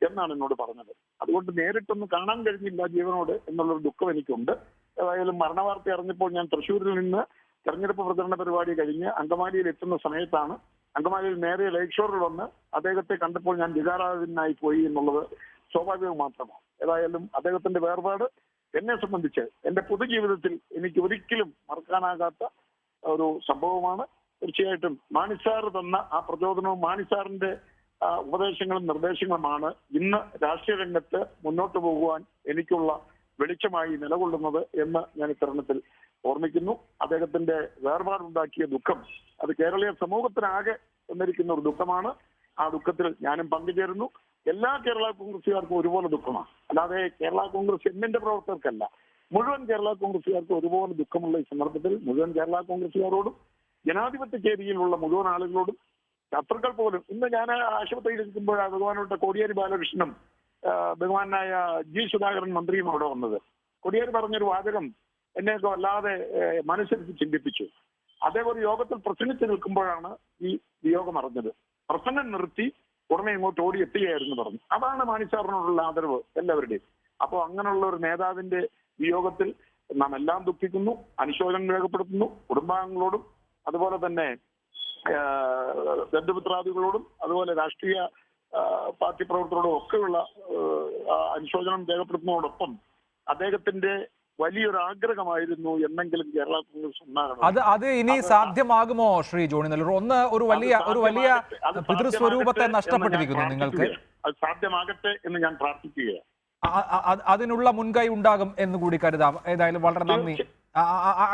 എന്നാണ് എന്നോട് പറഞ്ഞത്. അതുകൊണ്ട് നേരിട്ടൊന്ന് കാണാൻ കഴിഞ്ഞില്ല ജീവനോട് എന്നുള്ളൊരു ദുഃഖം എനിക്കുണ്ട്. ഏതായാലും മരണവാർത്ത അറിഞ്ഞപ്പോൾ ഞാൻ തൃശ്ശൂരിൽ നിന്ന് തെരഞ്ഞെടുപ്പ് പ്രചരണ പരിപാടി കഴിഞ്ഞ് അങ്കമാലിയിൽ എത്തുന്ന സമയത്താണ്, അങ്കമാലിയിൽ നേരെ ലേക്ക് ഷോറിൽ വന്ന് അദ്ദേഹത്തെ കണ്ടപ്പോൾ ഞാൻ വികാരാധീനായി പോയി എന്നുള്ളത് സ്വാഭാവികം മാത്രമാണ്. ഏതായാലും അദ്ദേഹത്തിന്റെ വേർപാട് എന്നെ സംബന്ധിച്ച് എന്റെ പൊതുജീവിതത്തിൽ എനിക്ക് ഒരിക്കലും മറക്കാനാകാത്ത ഒരു സംഭവമാണ്. തീർച്ചയായിട്ടും മാണി സാർ തന്ന ആ പ്രചോദനവും മാണി സാറിന്റെ ഉപദേശങ്ങളും നിർദ്ദേശങ്ങളുമാണ് ഇന്ന് രാഷ്ട്രീയ രംഗത്ത് മുന്നോട്ട് പോകുവാൻ എനിക്കുള്ള വെളിച്ചമായി നിലകൊള്ളുന്നത് എന്ന് ഞാൻ ഇത്തരണത്തിൽ ഓർമ്മിക്കുന്നു. അദ്ദേഹത്തിന്റെ വേർപാടുണ്ടാക്കിയ ദുഃഖം അത് കേരളീയ സമൂഹത്തിനാകെ തന്നിരിക്കുന്ന ഒരു ദുഃഖമാണ്. ആ ദുഃഖത്തിൽ ഞാനും പങ്കുചേരുന്നു. എല്ലാ കേരള കോൺഗ്രസുകാർക്കും ഒരുപോലെ ദുഃഖമാണ്, അല്ലാതെ കേരള കോൺഗ്രസ് എമ്മിന്റെ പ്രവർത്തകർക്കല്ല, മുഴുവൻ കേരള കോൺഗ്രസുകാർക്കും ഒരുപോലെ ദുഃഖമുള്ള ഈ സന്ദർഭത്തിൽ മുഴുവൻ കേരള കോൺഗ്രസുകാരോടും ജനാധിപത്യ ചേരിയിലുള്ള മുഴുവൻ ആളുകളോടും, ശത്രുക്കൾ പോലും, ഇന്ന് ഞാൻ ആശുപത്രിയിൽ ഇരിക്കുമ്പോഴാണ് ബഹുമാനപ്പെട്ട കോടിയേരി ബാലകൃഷ്ണനും ബഹുമാനായ ജി സുധാകരൻ മന്ത്രിയും അവിടെ വന്നത്. കോടിയേരി പറഞ്ഞൊരു വാചകം എന്നെയൊക്കെ വല്ലാതെ മനസ്സിരുത്തി ചിന്തിപ്പിച്ചു. അദ്ദേഹം ഒരു യോഗത്തിൽ പ്രസംഗിച്ച് നിൽക്കുമ്പോഴാണ് ഈ വിയോഗം അറിഞ്ഞത്. പ്രസംഗം നിർത്തി ഉടനെ ഇങ്ങോട്ട് ഓടി എത്തുകയായിരുന്നു പറഞ്ഞു. അതാണ് മാണി സാറിനോടുള്ള ആദരവ് എല്ലാവരുടെയും. അപ്പോൾ അങ്ങനെയുള്ള ഒരു നേതാവിന്റെ വിയോഗത്തിൽ നാം എല്ലാം ദുഃഖിക്കുന്നു, അനുശോചനം രേഖപ്പെടുത്തുന്നു. കുടുംബാംഗങ്ങളോടും അതുപോലെ തന്നെ ബന്ധുമിത്രാദികളോടും അതുപോലെ രാഷ്ട്രീയ പാർട്ടി പ്രവർത്തകരോടും ഒക്കെയുള്ള അനുശോചനം രേഖപ്പെടുത്തുന്നതോടൊപ്പം അദ്ദേഹത്തിന്റെ വലിയൊരു ആഗ്രഹമായിരുന്നു എന്നെങ്കിലും കേരള കോൺഗ്രസ് ഉണ്ടാകണം. അത് ഇനി സാധ്യമാകുമോ ശ്രീ ജോണി നെല്ലൂർ? ഒരു വലിയ പിതൃസ്വരൂപത്തെ നഷ്ടപ്പെട്ടിരിക്കുന്നു നിങ്ങൾക്ക്. അത് സാധ്യമാകട്ടെ എന്ന് ഞാൻ പ്രാർത്ഥിക്കുകയാണ്. അതിനുള്ള മുൻകൈ ഉണ്ടാകും എന്ന് കൂടി കരുതാം. ഏതായാലും വളരെ നന്ദി.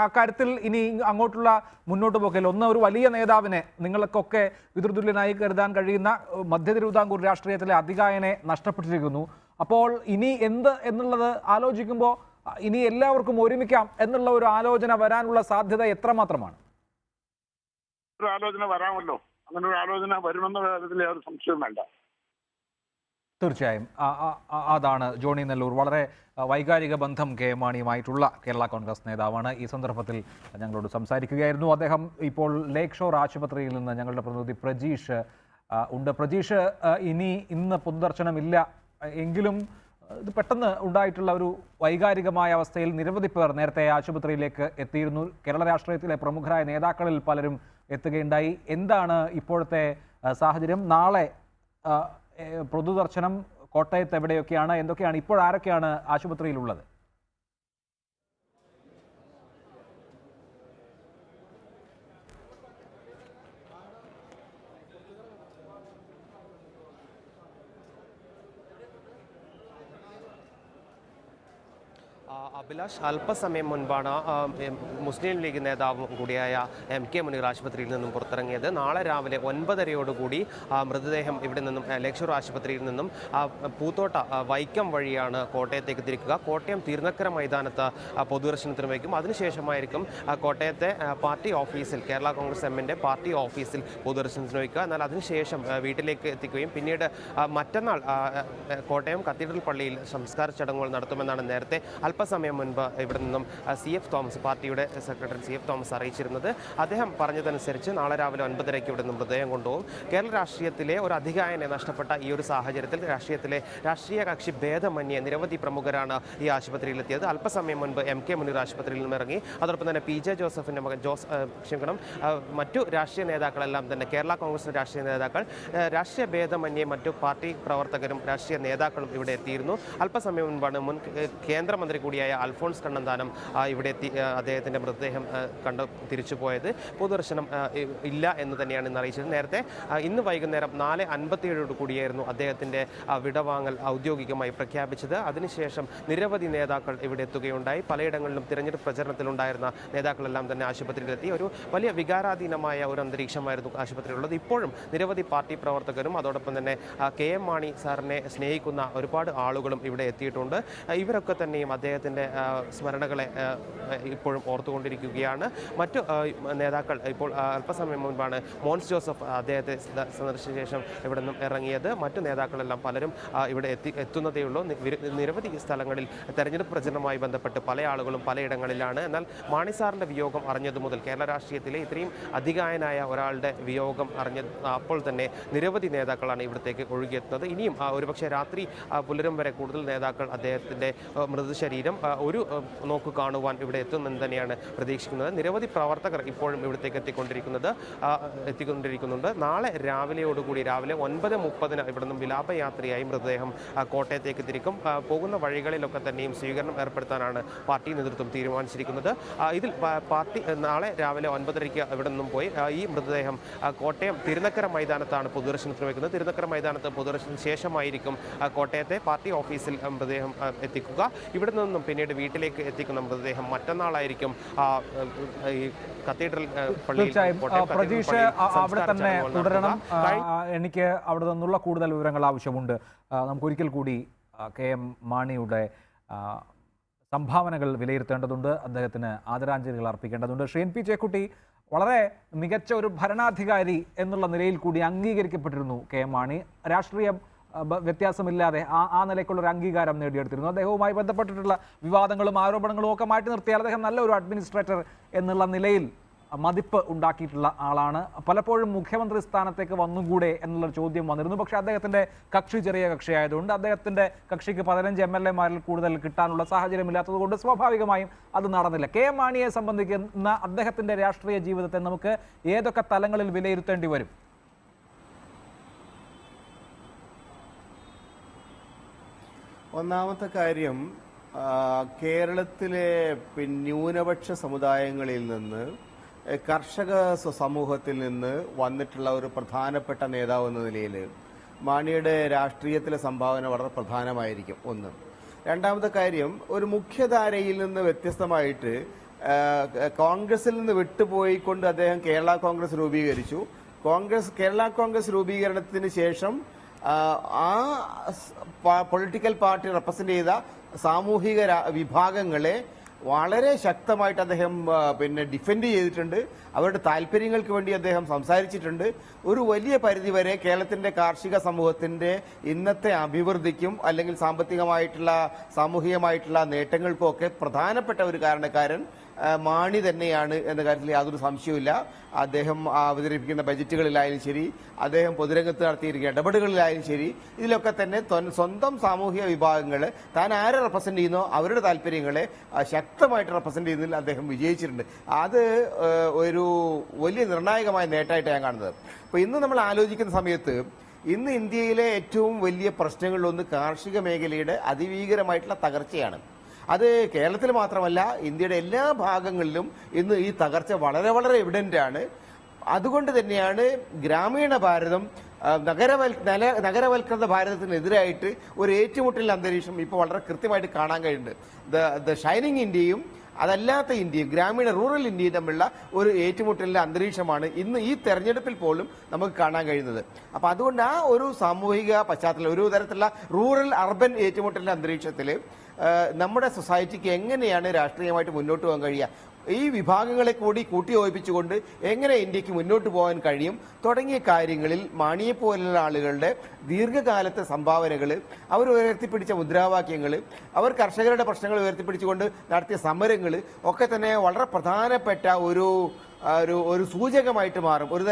അക്കാര്യത്തിൽ ഇനി അങ്ങോട്ടുള്ള മുന്നോട്ട് പോക്കൽ ഒരു വലിയ നേതാവിനെ നിങ്ങൾക്കൊക്കെ പിതൃതുല്യനായി കരുതാൻ കഴിയുന്ന മധ്യ തിരുവിതാംകൂർ രാഷ്ട്രീയത്തിലെ അതികായനെ നഷ്ടപ്പെട്ടിരിക്കുന്നു. അപ്പോൾ ഇനി എന്ത് എന്നുള്ളത് ആലോചിക്കുമ്പോൾ ഇനി എല്ലാവർക്കും ഒരുമിക്കാം എന്നുള്ള ഒരു ആലോചന വരാനുള്ള സാധ്യത എത്രമാത്രമാണ്? ഒരു ആലോചന വരാമല്ലോ, അങ്ങനെ ഒരു ആലോചന വരുമെന്ന കാര്യത്തിൽ യാതൊരു സംശയവും വേണ്ട. തീർച്ചയായും അതാണ് ജോണി നെല്ലൂർ. വളരെ വൈകാരിക ബന്ധം കെ എം മാണിയുമായിട്ടുള്ള കേരള കോൺഗ്രസ് നേതാവാണ്. ഈ സന്ദർഭത്തിൽ ഞങ്ങളോട് സംസാരിക്കുകയായിരുന്നു. അദ്ദേഹം ഇപ്പോൾ ലേക്ക് ഷോർ ആശുപത്രിയിൽ നിന്ന് ഞങ്ങളുടെ പ്രതിനിധി പ്രജീഷ് ഉണ്ട്. പ്രജീഷ്, ഇന്ന് പൊതുദർശനമില്ല എങ്കിലും ഇത് പെട്ടെന്ന് ഉണ്ടായിട്ടുള്ള ഒരു വൈകാരികമായ അവസ്ഥയിൽ നിരവധി പേർ നേരത്തെ ആശുപത്രിയിലേക്ക് എത്തിയിരുന്നു. കേരള രാഷ്ട്രീയത്തിലെ പ്രമുഖരായ നേതാക്കളിൽ പലരും എത്തുകയുണ്ടായി. എന്താണ് ഇപ്പോഴത്തെ സാഹചര്യം? നാളെ പൊതുദർശനം കോട്ടയത്ത് എവിടെയൊക്കെയാണ്, എന്തൊക്കെയാണ്, ഇപ്പോൾ ആരൊക്കെയാണ് ആശുപത്രിയിലുള്ളത്? അഭിലാഷ്, അല്പസമയം മുൻപാണ് മുസ്ലിം ലീഗ് നേതാവും കൂടിയായ MK മുനീർ ആശുപത്രിയിൽ നിന്നും പുറത്തിറങ്ങിയത്. നാളെ രാവിലെ 9:30 മൃതദേഹം ഇവിടെ നിന്നും ലേക്ക് ഷോർ ആശുപത്രിയിൽ നിന്നും പൂത്തോട്ട വൈക്കം വഴിയാണ് കോട്ടയത്തേക്ക് തിരിക്കുക. കോട്ടയം തിരുനക്കര മൈതാനത്ത് പൊതുദർശനത്തിന് വയ്ക്കും. അതിനുശേഷമായിരിക്കും കോട്ടയത്തെ പാർട്ടി ഓഫീസിൽ, കേരള കോൺഗ്രസ് എമ്മിൻ്റെ പാർട്ടി ഓഫീസിൽ പൊതുദർശനത്തിന് വയ്ക്കുക. എന്നാൽ അതിനുശേഷം വീട്ടിലേക്ക് എത്തിക്കുകയും പിന്നീട് മറ്റന്നാൾ കോട്ടയം കത്തീഡ്രൽ പള്ളിയിൽ സംസ്കാര ചടങ്ങുകൾ നടത്തുമെന്നാണ് നേരത്തെ അല്പസമയം മുൻപ് ഇവിടെ നിന്നും CF തോമസ്, പാർട്ടിയുടെ സെക്രട്ടറി CF തോമസ് അറിയിച്ചിരുന്നത്. അദ്ദേഹം പറഞ്ഞതനുസരിച്ച് നാളെ രാവിലെ 9:30 ഇവിടെ നിന്ന് മൃതദേഹം കൊണ്ടുപോകും. കേരള രാഷ്ട്രീയത്തിലെ ഒരു അതികായനെ നഷ്ടപ്പെട്ട ഈ ഒരു സാഹചര്യത്തിൽ രാഷ്ട്രീയ കക്ഷി ഭേദമന്യേ നിരവധി പ്രമുഖരാണ് ഈ ആശുപത്രിയിലെത്തിയത്. അല്പസമയം മുൻപ് MK മുനീർ ആശുപത്രിയിൽ നിന്നും ഇറങ്ങി. അതോടൊപ്പം തന്നെ PJ ജോസഫിൻ്റെ മകൻ മറ്റു രാഷ്ട്രീയ നേതാക്കളെല്ലാം തന്നെ, കേരള കോൺഗ്രസിൻ്റെ രാഷ്ട്രീയ നേതാക്കൾ, രാഷ്ട്രീയ ഭേദമന്യേ മറ്റു പാർട്ടി പ്രവർത്തകരും രാഷ്ട്രീയ നേതാക്കളും ഇവിടെ എത്തിയിരുന്നു. അല്പസമയം മുൻപാണ് മുൻ കേന്ദ്രമന്ത്രി കൂടിയായ കൂടിയായ അൽഫോൺസ് കണ്ണന്താനം ഇവിടെ എത്തി അദ്ദേഹത്തിൻ്റെ മൃതദേഹം കണ്ട് തിരിച്ചു പോയത്. പൊതുദർശനം ഇല്ല എന്ന് തന്നെയാണ് ഇന്ന് അറിയിച്ചത്. നേരത്തെ ഇന്ന് വൈകുന്നേരം 4:57 കൂടിയായിരുന്നു അദ്ദേഹത്തിൻ്റെ വിടവാങ്ങൽ ഔദ്യോഗികമായി പ്രഖ്യാപിച്ചത്. അതിനുശേഷം നിരവധി നേതാക്കൾ ഇവിടെ എത്തുകയുണ്ടായി. പലയിടങ്ങളിലും തിരഞ്ഞെടുപ്പ് പ്രചരണത്തിലുണ്ടായിരുന്ന നേതാക്കളെല്ലാം തന്നെ ആശുപത്രിയിലെത്തി. ഒരു വലിയ വികാരാധീനമായ ഒരു അന്തരീക്ഷമായിരുന്നു ആശുപത്രിയിലുള്ളത്. ഇപ്പോഴും നിരവധി പാർട്ടി പ്രവർത്തകരും അതോടൊപ്പം തന്നെ KM മാണി സാറിനെ സ്നേഹിക്കുന്ന ഒരുപാട് ആളുകളും ഇവിടെ എത്തിയിട്ടുണ്ട്. ഇവരൊക്കെ തന്നെയും അദ്ദേഹത്തിൻ്റെ സ്മരണകളെ ഇപ്പോഴും ഓർത്തുകൊണ്ടിരിക്കുകയാണ്. മറ്റു നേതാക്കൾ ഇപ്പോൾ അല്പസമയം മുൻപാണ് മോൻസ് ജോസഫ് അദ്ദേഹത്തെ സന്ദർശിച്ച ശേഷം ഇവിടെ നിന്നും ഇറങ്ങിയത്. മറ്റു നേതാക്കളെല്ലാം പലരും ഇവിടെ എത്തുന്നതേയുള്ളൂ. നിരവധി സ്ഥലങ്ങളിൽ തെരഞ്ഞെടുപ്പ് പ്രചരണവുമായി ബന്ധപ്പെട്ട് പല ആളുകളും പലയിടങ്ങളിലാണ്. എന്നാൽ മാണി സാറിൻ്റെ വിയോഗം അറിഞ്ഞതു മുതൽ കേരള രാഷ്ട്രീയത്തിലെ ഇത്രയും അധികായനായ ഒരാളുടെ വിയോഗം അപ്പോൾ തന്നെ നിരവധി നേതാക്കളാണ് ഇവിടത്തേക്ക് ഒഴുകിയെത്തുന്നത്. ഇനിയും ഒരുപക്ഷെ രാത്രി പുലരും വരെ കൂടുതൽ നേതാക്കൾ അദ്ദേഹത്തിൻ്റെ മൃതശരീരം ഒരു നോക്ക് കാണുവാൻ ഇവിടെ എത്തുമെന്ന് തന്നെയാണ് പ്രതീക്ഷിക്കുന്നത്. നിരവധി പ്രവർത്തകർ ഇപ്പോഴും ഇവിടത്തേക്ക് എത്തിക്കൊണ്ടിരിക്കുന്നുണ്ട്. നാളെ രാവിലെയോടുകൂടി രാവിലെ 9:30 ഇവിടെ നിന്നും വിലാപയാത്രയായി മൃതദേഹം കോട്ടയത്തേക്ക് തിരിക്കും. പോകുന്ന വഴികളിലൊക്കെ തന്നെയും സ്വീകരണം ഏർപ്പെടുത്താനാണ് പാർട്ടി നേതൃത്വം തീരുമാനിച്ചിരിക്കുന്നത്. ഇതിൽ പാർട്ടി നാളെ രാവിലെ 9:30 ഇവിടെ നിന്നും പോയി ഈ മൃതദേഹം കോട്ടയം തിരുനക്കര മൈതാനത്താണ് പൊതുദർശനത്തിന് വയ്ക്കുന്നത്. തിരുനക്കര മൈതാനത്ത് പൊതുദർശനത്തിന് ശേഷമായിരിക്കും കോട്ടയത്തെ പാർട്ടി ഓഫീസിൽ മൃതദേഹം എത്തിക്കുക. ഇവിടെ നിന്നും പിന്നീട് വീട്ടിലേക്ക് എത്തിക്കുന്ന മൃതദേഹം മറ്റന്നാളായിരിക്കും ഈ കത്തീഡ്രൽ പള്ളിയിൽ പ്രതീക്ഷ അവിടെ തന്നെ തുടരണം. എനിക്ക് അവിടെ നിന്നുള്ള കൂടുതൽ വിവരങ്ങൾ ആവശ്യമുണ്ട്. നമുക്കൊരിക്കൽ കൂടി KM മാണിയുടെ സംഭാവനകൾ വിലയിരുത്തേണ്ടതുണ്ട്. അദ്ദേഹത്തിന് ആദരാഞ്ജലികൾ അർപ്പിക്കേണ്ടതുണ്ട്. ശ്രീൻ പി ചേക്കുട്ടി, വളരെ മികച്ച ഒരു ഭരണാധികാരി എന്നുള്ള നിലയിൽ കൂടി അംഗീകരിക്കപ്പെട്ടിരുന്നു KM മാണി. രാഷ്ട്രീയ വ്യത്യാസമില്ലാതെ ആ നിലയ്ക്കുള്ള ഒരു അംഗീകാരം നേടിയെടുത്തിരുന്നു. അദ്ദേഹവുമായി ബന്ധപ്പെട്ടിട്ടുള്ള വിവാദങ്ങളും ആരോപണങ്ങളും ഒക്കെ മാറ്റി നിർത്തിയാൽ അദ്ദേഹം നല്ലൊരു അഡ്മിനിസ്ട്രേറ്റർ എന്നുള്ള നിലയിൽ മതിപ്പ് ഉണ്ടാക്കിയിട്ടുള്ള ആളാണ്. പലപ്പോഴും മുഖ്യമന്ത്രി സ്ഥാനത്തേക്ക് വന്നുകൂടെ എന്നുള്ള ചോദ്യം വന്നിരുന്നു. പക്ഷേ അദ്ദേഹത്തിൻ്റെ കക്ഷി ചെറിയ കക്ഷിയായതുകൊണ്ട് അദ്ദേഹത്തിൻ്റെ കക്ഷിക്ക് 15 MLA-മാരിൽ കൂടുതൽ കിട്ടാനുള്ള സാഹചര്യമില്ലാത്തത് കൊണ്ട് സ്വാഭാവികമായും അത് നടന്നില്ല. KM മാണിയെ സംബന്ധിക്കുന്ന അദ്ദേഹത്തിൻ്റെ രാഷ്ട്രീയ ജീവിതത്തെ നമുക്ക് ഏതൊക്കെ തലങ്ങളിൽ വിലയിരുത്തേണ്ടി വരും? ഒന്നാമത്തെ കാര്യം, കേരളത്തിലെ ന്യൂനപക്ഷ സമുദായങ്ങളിൽ നിന്ന് കർഷക സമൂഹത്തിൽ നിന്ന് വന്നിട്ടുള്ള ഒരു പ്രധാനപ്പെട്ട നേതാവ് എന്ന നിലയിൽ മാണിയുടെ രാഷ്ട്രീയത്തിലെ സംഭാവന വളരെ പ്രധാനമായിരിക്കും. ഒന്ന്. രണ്ടാമത്തെ കാര്യം, ഒരു മുഖ്യധാരയിൽ നിന്ന് വ്യത്യസ്തമായിട്ട് കോൺഗ്രസിൽ നിന്ന് വിട്ടുപോയിക്കൊണ്ട് അദ്ദേഹം കേരള കോൺഗ്രസ് രൂപീകരിച്ചു. കേരള കോൺഗ്രസ് രൂപീകരണത്തിന് ശേഷം ആ പൊളിറ്റിക്കൽ പാർട്ടി റെപ്രസെന്റ് ചെയ്ത സാമൂഹിക വിഭാഗങ്ങളെ വളരെ ശക്തമായിട്ട് അദ്ദേഹം ഡിഫെൻഡ് ചെയ്തിട്ടുണ്ട്. അവരുടെ താല്പര്യങ്ങൾക്ക് വേണ്ടി അദ്ദേഹം സംസാരിച്ചിട്ടുണ്ട്. ഒരു വലിയ പരിധിവരെ കേരളത്തിന്റെ കാർഷിക സമൂഹത്തിന്റെ ഇന്നത്തെ അഭിവൃദ്ധിക്കും അല്ലെങ്കിൽ സാമ്പത്തികമായിട്ടുള്ള സാമൂഹികമായിട്ടുള്ള നേട്ടങ്ങൾക്കും ഒക്കെ പ്രധാനപ്പെട്ട ഒരു കാരണക്കാരൻ മാണി തന്നെയാണ് എന്ന കാര്യത്തിൽ യാതൊരു സംശയവുമില്ല. അദ്ദേഹം അവതരിപ്പിക്കുന്ന ബജറ്റുകളിലായാലും ശരി, അദ്ദേഹം പൊതുരംഗത്ത് നടത്തിയിരിക്കുന്ന ഇടപെടലുകളിലായാലും ശരി, ഇതിലൊക്കെ തന്നെ സ്വന്തം സാമൂഹിക വിഭാഗങ്ങൾ താൻ ആരെ റെപ്രസെന്റ് ചെയ്യുന്നോ അവരുടെ താല്പര്യങ്ങളെ ശക്തമായിട്ട് റെപ്രസെന്റ് ചെയ്യുന്നതിൽ അദ്ദേഹം വിജയിച്ചിട്ടുണ്ട്. അത് ഒരു വലിയ നിർണായകമായ നേട്ടമായിട്ട് ഞാൻ കാണുന്നത്. അപ്പോൾ ഇന്ന് നമ്മൾ ആലോചിക്കുന്ന സമയത്ത് ഇന്ന് ഇന്ത്യയിലെ ഏറ്റവും വലിയ പ്രശ്നങ്ങളിലൊന്ന് കാർഷിക മേഖലയുടെ അതിഭീകരമായിട്ടുള്ള തകർച്ചയാണ്. അത് കേരളത്തിൽ മാത്രമല്ല, ഇന്ത്യയുടെ എല്ലാ ഭാഗങ്ങളിലും ഇന്ന് ഈ തകർച്ച വളരെ വളരെ എവിഡന്റ് ആണ്. അതുകൊണ്ട് തന്നെയാണ് ഗ്രാമീണ ഭാരതം നഗരവൽക്കൃത ഭാരതത്തിനെതിരായിട്ട് ഒരു ഏറ്റുമുട്ടൽ അന്തരീക്ഷം ഇപ്പോൾ വളരെ കൃത്യമായിട്ട് കാണാൻ കഴിയുന്നുണ്ട്. ദ ഷൈനിങ് ഇന്ത്യയും അതല്ലാത്ത ഇന്ത്യയും ഗ്രാമീണ റൂറൽ ഇന്ത്യയും തമ്മിലുള്ള ഒരു ഏറ്റുമുട്ടലിന്റെ അന്തരീക്ഷമാണ് ഇന്ന് ഈ തെരഞ്ഞെടുപ്പിൽ പോലും നമുക്ക് കാണാൻ കഴിയുന്നത്. അപ്പൊ അതുകൊണ്ട് ആ ഒരു സാമൂഹിക പശ്ചാത്തലം, ഒരു തരത്തിലുള്ള റൂറൽ അർബൻ ഏറ്റുമുട്ടലിന്റെ അന്തരീക്ഷത്തിൽ നമ്മുടെ സൊസൈറ്റിക്ക് എങ്ങനെയാണ് രാഷ്ട്രീയമായിട്ട് മുന്നോട്ട് പോകാൻ കഴിയുക, ഈ വിഭാഗങ്ങളെ കൂടി കൂട്ടിയോജിപ്പിച്ചുകൊണ്ട് എങ്ങനെ ഇന്ത്യക്ക് മുന്നോട്ട് പോകാൻ കഴിയും തുടങ്ങിയ കാര്യങ്ങളിൽ മാണിയെപ്പോലുള്ള ആളുകളുടെ ദീർഘകാലത്തെ സംഭാവനകൾ, അവർ ഉയർത്തിപ്പിടിച്ച മുദ്രാവാക്യങ്ങൾ, അവർ കർഷകരുടെ പ്രശ്നങ്ങൾ ഉയർത്തിപ്പിടിച്ചുകൊണ്ട് നടത്തിയ സമരങ്ങൾ ഒക്കെ തന്നെ വളരെ പ്രധാനപ്പെട്ട ഒരു സൂചകമായിട്ട് മാറും, ഒരു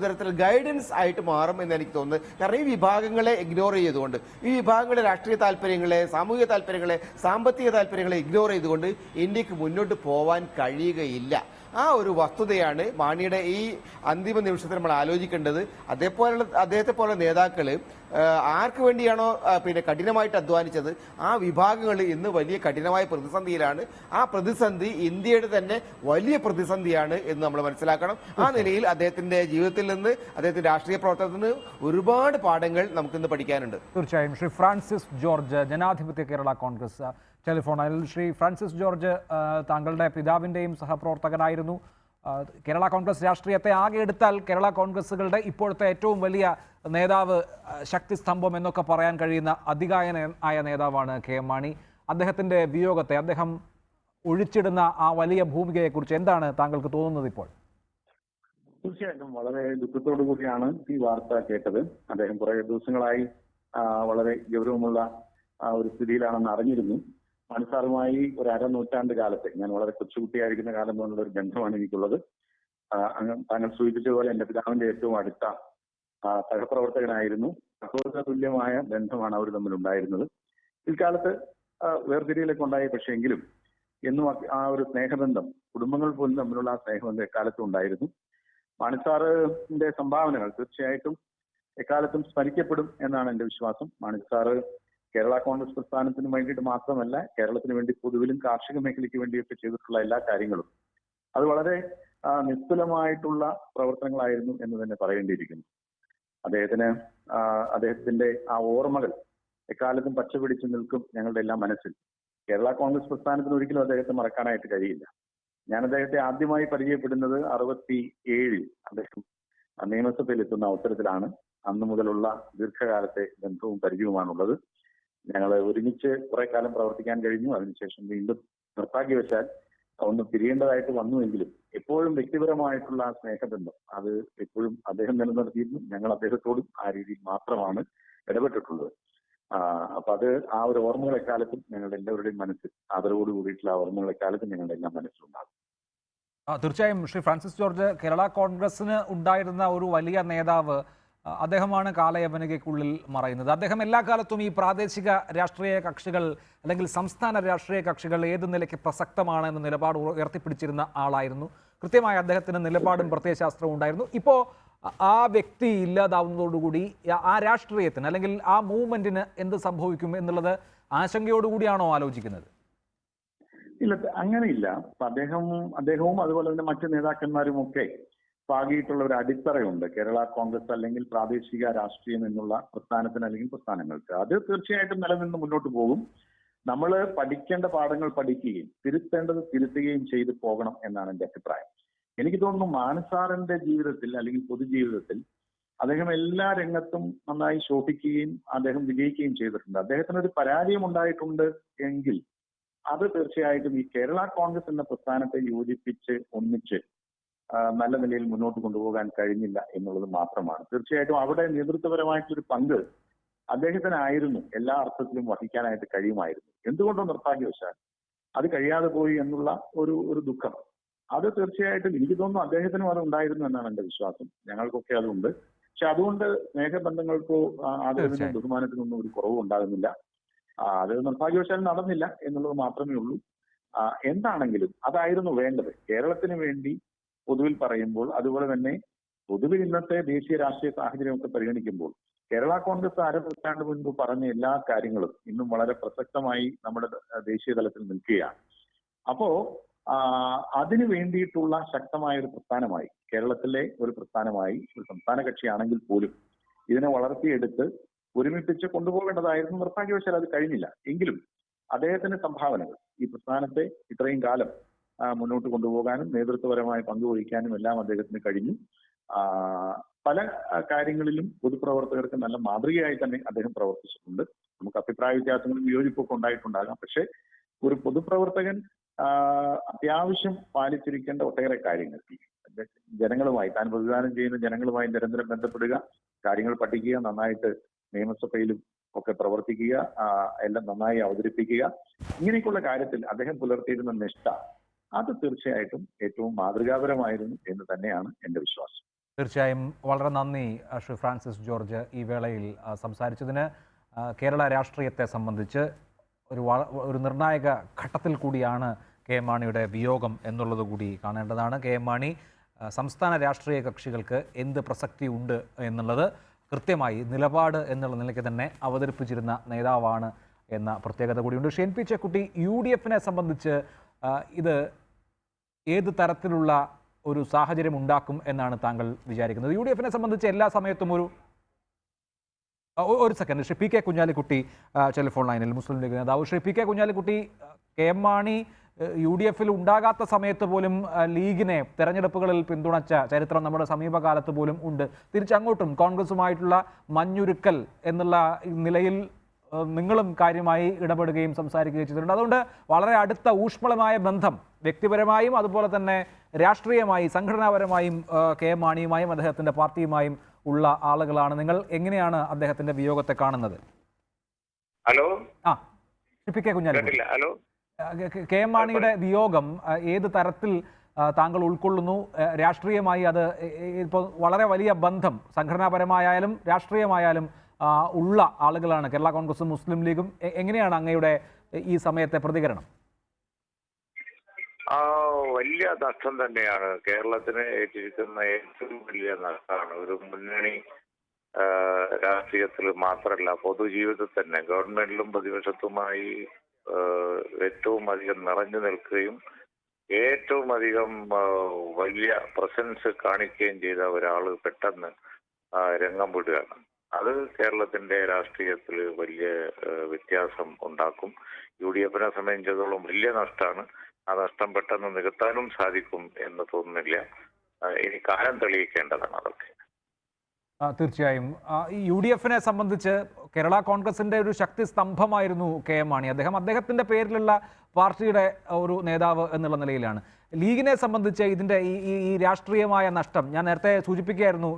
തരത്തിലുള്ള ഗൈഡൻസ് ആയിട്ട് മാറും എന്ന് എനിക്ക് തോന്നുന്നത്. കാരണം ഈ വിഭാഗങ്ങളെ ഇഗ്നോർ ചെയ്തുകൊണ്ട്, ഈ വിഭാഗങ്ങളുടെ രാഷ്ട്രീയ താല്പര്യങ്ങളെ, സാമൂഹിക താല്പര്യങ്ങളെ, സാമ്പത്തിക താല്പര്യങ്ങളെ ഇഗ്നോർ ചെയ്തുകൊണ്ട് ഇന്ത്യക്ക് മുന്നോട്ട് പോവാൻ കഴിയുകയില്ല. ആ ഒരു വസ്തുതയാണ് മാണിയുടെ ഈ അന്തിമ നിമിഷത്തിൽ നമ്മൾ ആലോചിക്കേണ്ടത്. അദ്ദേഹത്തെ പോലെ നേതാക്കൾ ആർക്ക് വേണ്ടിയാണോ പിന്നെ കഠിനമായിട്ട് അധ്വാനിച്ചത് ആ വിഭാഗങ്ങൾ ഇന്ന് വലിയ കഠിനമായ പ്രതിസന്ധിയിലാണ്. ആ പ്രതിസന്ധി ഇന്ത്യയുടെ തന്നെ വലിയ പ്രതിസന്ധിയാണ് എന്ന് നമ്മൾ മനസ്സിലാക്കണം. ആ നിലയിൽ അദ്ദേഹത്തിന്റെ ജീവിതത്തിൽ നിന്ന്, അദ്ദേഹത്തിന്റെ രാഷ്ട്രീയ പ്രവർത്തനത്തിൽ നിന്ന് ഒരുപാട് പാഠങ്ങൾ നമുക്കിന്ന് പഠിക്കാനുണ്ട്. തീർച്ചയായും. ശ്രീ ഫ്രാൻസിസ് ജോർജ്, ജനാധിപത്യ കേരള കോൺഗ്രസ് ടെലിഫോണിൽ. ശ്രീ ഫ്രാൻസിസ് ജോർജ്, താങ്കളുടെ പിതാവിൻ്റെയും സഹപ്രവർത്തകനായിരുന്നു. കേരള കോൺഗ്രസ് രാഷ്ട്രീയത്തെ ആകെ എടുത്താൽ കേരള കോൺഗ്രസുകളുടെ ഇപ്പോഴത്തെ ഏറ്റവും വലിയ നേതാവ്, ശക്തിസ്തംഭം എന്നൊക്കെ പറയാൻ കഴിയുന്ന അതികായനായ നേതാവാണ് കെ.എം. മാണി. അദ്ദേഹത്തിൻ്റെ വിയോഗത്തെ, അദ്ദേഹം ഒഴിച്ചിടുന്ന ആ വലിയ ഭൂമികയെക്കുറിച്ച് എന്താണ് താങ്കൾക്ക് തോന്നുന്നത് ഇപ്പോൾ? തീർച്ചയായിട്ടും വളരെ ദുഃഖത്തോടു കൂടിയാണ് ഈ വാർത്ത കേട്ടത്. അദ്ദേഹം കുറെ ദിവസങ്ങളായി വളരെ ഗൗരവമുള്ള ഒരു സ്ഥിതിയിലാണെന്ന് അറിഞ്ഞിരുന്നു. മാണി സാറുമായി ഒരു അരനൂറ്റാണ്ട് കാലത്തെ, ഞാൻ വളരെ കൊച്ചുകുട്ടിയായിരിക്കുന്ന കാലം പോലുള്ള ഒരു ബന്ധമാണ് എനിക്കുള്ളത്. താങ്കൾ സൂചിപ്പിച്ചതുപോലെ എന്റെ പിതാവിന്റെ ഏറ്റവും അടുത്ത സഹപ്രവർത്തകനായിരുന്നു. സഹോദര തുല്യമായ ബന്ധമാണ് അവർ തമ്മിൽ ഉണ്ടായിരുന്നത്. പിൽക്കാലത്ത് വേർതിരിയലൊക്കെ ഉണ്ടായി. പക്ഷേ എങ്കിലും എന്നും ആ ഒരു സ്നേഹബന്ധം, കുടുംബങ്ങൾ പോലും തമ്മിലുള്ള ആ സ്നേഹബന്ധം എക്കാലത്തും ഉണ്ടായിരുന്നു. മാണി സാറിന്റെ സംഭാവനകൾ തീർച്ചയായിട്ടും എക്കാലത്തും സ്മരിക്കപ്പെടും എന്നാണ് എന്റെ വിശ്വാസം. മാണി സാറ് കേരള കോൺഗ്രസ് പ്രസ്ഥാനത്തിന് വേണ്ടിയിട്ട് മാത്രമല്ല, കേരളത്തിന് വേണ്ടി പൊതുവിലും കാർഷിക മേഖലയ്ക്ക് വേണ്ടിയൊക്കെ ചെയ്തിട്ടുള്ള എല്ലാ കാര്യങ്ങളും അത് വളരെ നിസ്തുലമായിട്ടുള്ള പ്രവർത്തനങ്ങളായിരുന്നു എന്ന് തന്നെ പറയേണ്ടിയിരിക്കുന്നു. അദ്ദേഹത്തിന്റെ ആ ഓർമ്മകൾ എക്കാലത്തും പച്ചപിടിച്ചു നിൽക്കും ഞങ്ങളുടെ എല്ലാം മനസ്സിൽ. കേരള കോൺഗ്രസ് പ്രസ്ഥാനത്തിന് ഒരിക്കലും അദ്ദേഹത്തെ മറക്കാനായിട്ട് കഴിയില്ല. ഞാൻ അദ്ദേഹത്തെ ആദ്യമായി പരിചയപ്പെടുന്നത് 67-ൽ അദ്ദേഹം നിയമസഭയിൽ എത്തുന്ന അവസരത്തിലാണ്. അന്നു മുതലുള്ള ദീർഘകാലത്തെ ബന്ധവും പരിചയവുമാണുള്ളത്. ഞങ്ങൾ ഒരുമിച്ച് കുറെ കാലം പ്രവർത്തിക്കാൻ കഴിഞ്ഞു. അതിനുശേഷം വീണ്ടും നിർഭാഗ്യവശാൽ ഒന്ന് പിരിയേണ്ടതായിട്ട് വന്നുവെങ്കിലും എപ്പോഴും വ്യക്തിപരമായിട്ടുള്ള ആ സ്നേഹബന്ധം അത് എപ്പോഴും അദ്ദേഹം നിലനിർത്തിയിരുന്നു. ഞങ്ങൾ അദ്ദേഹത്തോടും ആ രീതിയിൽ മാത്രമാണ് ഇടപെട്ടിട്ടുള്ളത്. അപ്പൊ അത് ആ ഒരു ഓർമ്മകൾ എക്കാലത്തും ഞങ്ങളുടെ എല്ലാവരുടെയും മനസ്സിൽ, ആദരവോട് കൂടിയിട്ടുള്ള ആ ഓർമ്മകൾ എക്കാലത്തും ഞങ്ങളുടെ എല്ലാം മനസ്സിലുണ്ടാകും. തീർച്ചയായും. ശ്രീ ഫ്രാൻസിസ് ജോർജ്, കേരള കോൺഗ്രസിന് ഉണ്ടായിരുന്ന ഒരു വലിയ നേതാവ്, അദ്ദേഹമാണ് കാലയവനികയ്ക്കുള്ളിൽ മറയുന്നത്. അദ്ദേഹം എല്ലാ കാലത്തും ഈ പ്രാദേശിക രാഷ്ട്രീയ കക്ഷികൾ അല്ലെങ്കിൽ സംസ്ഥാന രാഷ്ട്രീയ കക്ഷികൾ ഏത് നിലയ്ക്ക് പ്രസക്തമാണ് എന്ന നിലപാട് ഉയർത്തിപ്പിടിച്ചിരുന്ന ആളായിരുന്നു. കൃത്യമായ അദ്ദേഹത്തിന് നിലപാടും പ്രത്യയശാസ്ത്രവും ഉണ്ടായിരുന്നു. ഇപ്പോൾ ആ വ്യക്തി ഇല്ലാതാവുന്നതോടുകൂടി ആ രാഷ്ട്രീയത്തിന് അല്ലെങ്കിൽ ആ മൂവ്മെന്റിന് എന്ത് സംഭവിക്കും എന്നുള്ളത് ആശങ്കയോടുകൂടിയാണോ ആലോചിക്കുന്നത്? ഇല്ല, അങ്ങനെയില്ല. അദ്ദേഹവും അതുപോലെ തന്നെ മറ്റു നേതാക്കന്മാരും ഒക്കെ പാകിയിട്ടുള്ള ഒരു അടിത്തറയുണ്ട് കേരള കോൺഗ്രസ് അല്ലെങ്കിൽ പ്രാദേശിക രാഷ്ട്രീയം എന്നുള്ള പ്രസ്ഥാനത്തിന് അല്ലെങ്കിൽ പ്രസ്ഥാനങ്ങൾക്ക്. അത് തീർച്ചയായിട്ടും നിലനിന്ന് മുന്നോട്ട് പോകും. നമ്മൾ പഠിക്കേണ്ട പാഠങ്ങൾ പഠിക്കുകയും തിരുത്തേണ്ടത് തിരുത്തുകയും ചെയ്തു പോകണം എന്നാണ് എന്റെ അഭിപ്രായം. എനിക്ക് തോന്നുന്നു മാണി സാറിന്റെ ജീവിതത്തിൽ അല്ലെങ്കിൽ പൊതുജീവിതത്തിൽ അദ്ദേഹം എല്ലാ രംഗത്തും നന്നായി ശോഭിക്കുകയും അദ്ദേഹം വിജയിക്കുകയും ചെയ്തിട്ടുണ്ട്. അദ്ദേഹത്തിന് ഒരു പരാജയം ഉണ്ടായിട്ടുണ്ട് എങ്കിൽ അത് തീർച്ചയായിട്ടും ഈ കേരള കോൺഗ്രസ് എന്ന പ്രസ്ഥാനത്തെ യോജിപ്പിച്ച് ഒന്നിച്ച് നല്ല നിലയിൽ മുന്നോട്ട് കൊണ്ടുപോകാൻ കഴിഞ്ഞില്ല എന്നുള്ളത് മാത്രമാണ്. തീർച്ചയായിട്ടും അവിടെ നേതൃത്വപരമായിട്ടൊരു പങ്ക് അദ്ദേഹത്തിനായിരുന്നു എല്ലാ അർത്ഥത്തിലും വഹിക്കാനായിട്ട് കഴിയുമായിരുന്നു. എന്തുകൊണ്ടോ നിർഭാഗ്യവശാൽ അത് കഴിയാതെ പോയി എന്നുള്ള ഒരു ദുഃഖം, അത് തീർച്ചയായിട്ടും എനിക്ക് തോന്നുന്നു അദ്ദേഹത്തിനും അത് ഉണ്ടായിരുന്നു എന്നാണ് എന്റെ വിശ്വാസം. ഞങ്ങൾക്കൊക്കെ അതുണ്ട്. പക്ഷെ അതുകൊണ്ട് സ്നേഹബന്ധങ്ങൾക്കോ ആദരവിനും ബഹുമാനത്തിനൊന്നും ഒരു കുറവും ഉണ്ടാകുന്നില്ല. അത് നിർഭാഗ്യവശാൽ നടന്നില്ല എന്നുള്ളത് മാത്രമേ ഉള്ളൂ. എന്താണെങ്കിലും അതായിരുന്നു വേണ്ടത്. കേരളത്തിന് വേണ്ടി പൊതുവിൽ പറയുമ്പോൾ, അതുപോലെ തന്നെ പൊതുവിൽ ഇന്നത്തെ ദേശീയ രാഷ്ട്രീയ സാഹചര്യമൊക്കെ പരിഗണിക്കുമ്പോൾ കേരള കോൺഗ്രസ് അരനൂറ്റാണ്ട് മുൻപ് പറഞ്ഞ എല്ലാ കാര്യങ്ങളും ഇന്നും വളരെ പ്രസക്തമായി നമ്മുടെ ദേശീയ തലത്തിൽ നിൽക്കുകയാണ്. അപ്പോ അതിനു വേണ്ടിയിട്ടുള്ള ശക്തമായ ഒരു പ്രസ്ഥാനമായി, കേരളത്തിലെ ഒരു പ്രസ്ഥാനമായി, ഒരു സംസ്ഥാന കക്ഷിയാണെങ്കിൽ പോലും ഇതിനെ വളർത്തിയെടുത്ത് ഒരുമിപ്പിച്ച് കൊണ്ടുപോകേണ്ടതായിരുന്നു. നിർഭാഗ്യവശാൽ അത് കഴിഞ്ഞില്ല. എങ്കിലും അദ്ദേഹത്തിന്റെ സംഭാവനകൾ ഈ പ്രസ്ഥാനത്തെ ഇത്രയും കാലം മുന്നോട്ട് കൊണ്ടുപോകാനും നേതൃത്വപരമായി പങ്കുവഹിക്കാനും എല്ലാം അദ്ദേഹത്തിന് കഴിഞ്ഞു. പല കാര്യങ്ങളിലും പൊതുപ്രവർത്തകർക്ക് നല്ല മാതൃകയായി തന്നെ അദ്ദേഹം പ്രവർത്തിച്ചിട്ടുണ്ട്. നമുക്ക് അഭിപ്രായ വ്യത്യാസങ്ങളും വിയോജിപ്പൊക്കെ ഉണ്ടായിട്ടുണ്ടാകാം. പക്ഷെ ഒരു പൊതുപ്രവർത്തകൻ അത്യാവശ്യം പാലിച്ചിരിക്കേണ്ട ഒട്ടേറെ കാര്യങ്ങൾ, ജനങ്ങളുമായി, താൻ പ്രതിദാനം ചെയ്യുന്ന ജനങ്ങളുമായി നിരന്തരം ബന്ധപ്പെടുക, കാര്യങ്ങൾ പഠിക്കുക, നന്നായിട്ട് നിയമസഭയിലും ഒക്കെ പ്രവർത്തിക്കുക, എല്ലാം നന്നായി അവതരിപ്പിക്കുക, ഇങ്ങനെയൊക്കെയുള്ള കാര്യത്തിൽ അദ്ദേഹം പുലർത്തിയിരുന്ന നിഷ്ഠ അത് തീർച്ചയായിട്ടും ഏറ്റവും മാതൃകാപരമായിരുന്നു എന്ന് തന്നെയാണ് എൻ്റെ വിശ്വാസം. തീർച്ചയായും വളരെ നന്ദി ശ്രീ ഫ്രാൻസിസ് ജോർജ് ഈ വേളയിൽ സംസാരിച്ചതിന്. കേരള രാഷ്ട്രീയത്തെ സംബന്ധിച്ച് ഒരു നിർണായക ഘട്ടത്തിൽ കൂടിയാണ് കെ എം മാണിയുടെ വിയോഗം എന്നുള്ളത് കൂടി കാണേണ്ടതാണ്. കെ എം മാണി സംസ്ഥാന രാഷ്ട്രീയ കക്ഷികൾക്ക് എന്ത് പ്രസക്തി ഉണ്ട് എന്നുള്ളത് കൃത്യമായി നിലപാട് എന്നുള്ള നിലയ്ക്ക് തന്നെ അവതരിപ്പിച്ചിരുന്ന നേതാവാണ് എന്ന പ്രത്യേകത കൂടിയുണ്ട്. ഷെയ്ൻ പി ചെക്കുട്ടി, UDF സംബന്ധിച്ച് ഇത് ഏത് തരത്തിലുള്ള ഒരു സാഹചര്യം ഉണ്ടാക്കും എന്നാണ് താങ്കൾ വിചാരിക്കുന്നത്? UDF സംബന്ധിച്ച് എല്ലാ സമയത്തും ഒരു second, Shri P K Kunhalikutty telephone ലൈനിൽ, മുസ്ലിം ലീഗ് നേതാവ്. Shri P K Kunhalikutty, K M Mani UDF ഉണ്ടാകാത്ത സമയത്ത് പോലും ലീഗിനെ തെരഞ്ഞെടുപ്പുകളിൽ പിന്തുണച്ച ചരിത്രം നമ്മുടെ സമീപകാലത്ത് പോലും ഉണ്ട്. തിരിച്ചങ്ങോട്ടും കോൺഗ്രസുമായിട്ടുള്ള മഞ്ഞുരുക്കൽ എന്നുള്ള നിലയിൽ നിങ്ങളും കാര്യമായി ഇടപെടുകയും സംസാരിക്കുകയും ചെയ്തിട്ടുണ്ട്. അതുകൊണ്ട് വളരെ അടുത്ത ഊഷ്മളമായ ബന്ധം വ്യക്തിപരമായും അതുപോലെ തന്നെ രാഷ്ട്രീയമായി സംഘടനാപരമായും കെ എം മാണിയുമായും അദ്ദേഹത്തിൻ്റെ പാർട്ടിയുമായും ഉള്ള ആളുകളാണ്. നിങ്ങൾ എങ്ങനെയാണ് അദ്ദേഹത്തിന്റെ വിയോഗത്തെ കാണുന്നത്? Hello, P K Kunhalikutty, hello. K M മാണിയുടെ വിയോഗം ഏത് തരത്തിൽ താങ്കൾ ഉൾക്കൊള്ളുന്നു? രാഷ്ട്രീയമായി അത് ഇപ്പോൾ വളരെ വലിയ ബന്ധം സംഘടനാപരമായാലും രാഷ്ട്രീയമായാലും ഉള്ള ആളുകളാണ് കേരള കോൺഗ്രസും മുസ്ലിം ലീഗും. എങ്ങനെയാണ് അങ്ങയുടെ ഈ സമയത്തെ പ്രതികരണം? വലിയ നഷ്ടം തന്നെയാണ് കേരളത്തിന് ഏറ്റിരിക്കുന്ന ഏറ്റവും വലിയ നഷ്ടമാണ്. ഒരു മുന്നണി രാഷ്ട്രീയത്തിൽ മാത്രമല്ല, പൊതുജീവിതത്തിൽ തന്നെ ഗവൺമെന്റിലും പ്രതിപക്ഷത്തുമായി ഏറ്റവും അധികം നിറഞ്ഞു നിൽക്കുകയും ഏറ്റവും അധികം വലിയ പ്രസൻസ് കാണിക്കുകയും ചെയ്ത ഒരാൾ പെട്ടെന്ന് രംഗം വിടുകയാണ്. അത് കേരളത്തിന്റെ രാഷ്ട്രീയത്തിൽ വലിയ വ്യത്യാസം ഉണ്ടാക്കും. UDF സംബന്ധിച്ചിടത്തോളം വലിയ നഷ്ടമാണ്. ആ നഷ്ടം പെട്ടെന്ന് നികത്താനും സാധിക്കും എന്ന് തോന്നുന്നില്ല. ഇനി കാലം തെളിയിക്കേണ്ടതാണ് അതൊക്കെ. തീർച്ചയായും ഈ UDF സംബന്ധിച്ച് കേരള കോൺഗ്രസിന്റെ ഒരു ശക്തി സ്തംഭമായിരുന്നു കെ എം മാണി. അദ്ദേഹത്തിന്റെ പേരിലുള്ള പാർട്ടിയുടെ ഒരു നേതാവ് എന്നുള്ള നിലയിലാണ്. ലീഗിനെ സംബന്ധിച്ച് ഇതിന്റെ ഈ രാഷ്ട്രീയമായ നഷ്ടം ഞാൻ നേരത്തെ സൂചിപ്പിക്കുകയായിരുന്നു.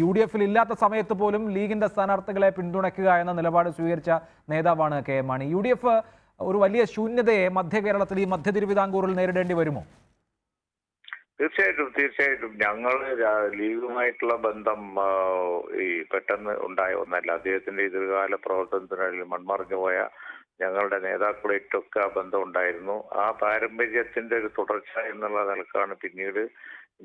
UDF ഇല്ലാത്ത സമയത്ത് പോലും ലീഗിന്റെ സ്ഥാനാർത്ഥികളെ പിന്തുണയ്ക്കുക എന്ന നിലപാട് സ്വീകരിച്ച നേതാവാണ് കെ എം മാണി. UDF ഒരു വലിയ ശൂന്യതയെ മധ്യ കേരളത്തിൽ, ഈ മധ്യ തിരുവിതാംകൂറിൽ നേരിടേണ്ടി വരുമോ? തീർച്ചയായിട്ടും ഞങ്ങൾ ലീഗുമായിട്ടുള്ള ബന്ധം ഈ പെട്ടെന്ന് ഉണ്ടായ ഒന്നല്ല. അദ്ദേഹത്തിന്റെ ദീർഘകാല പ്രവർത്തനത്തിനിടയിൽ മൺമറഞ്ഞു പോയ ഞങ്ങളുടെ നേതാക്കളായിട്ടൊക്കെ ആ ബന്ധം ഉണ്ടായിരുന്നു. ആ പാരമ്പര്യത്തിന്റെ ഒരു തുടർച്ച എന്നുള്ള നിലക്കാണ് പിന്നീട്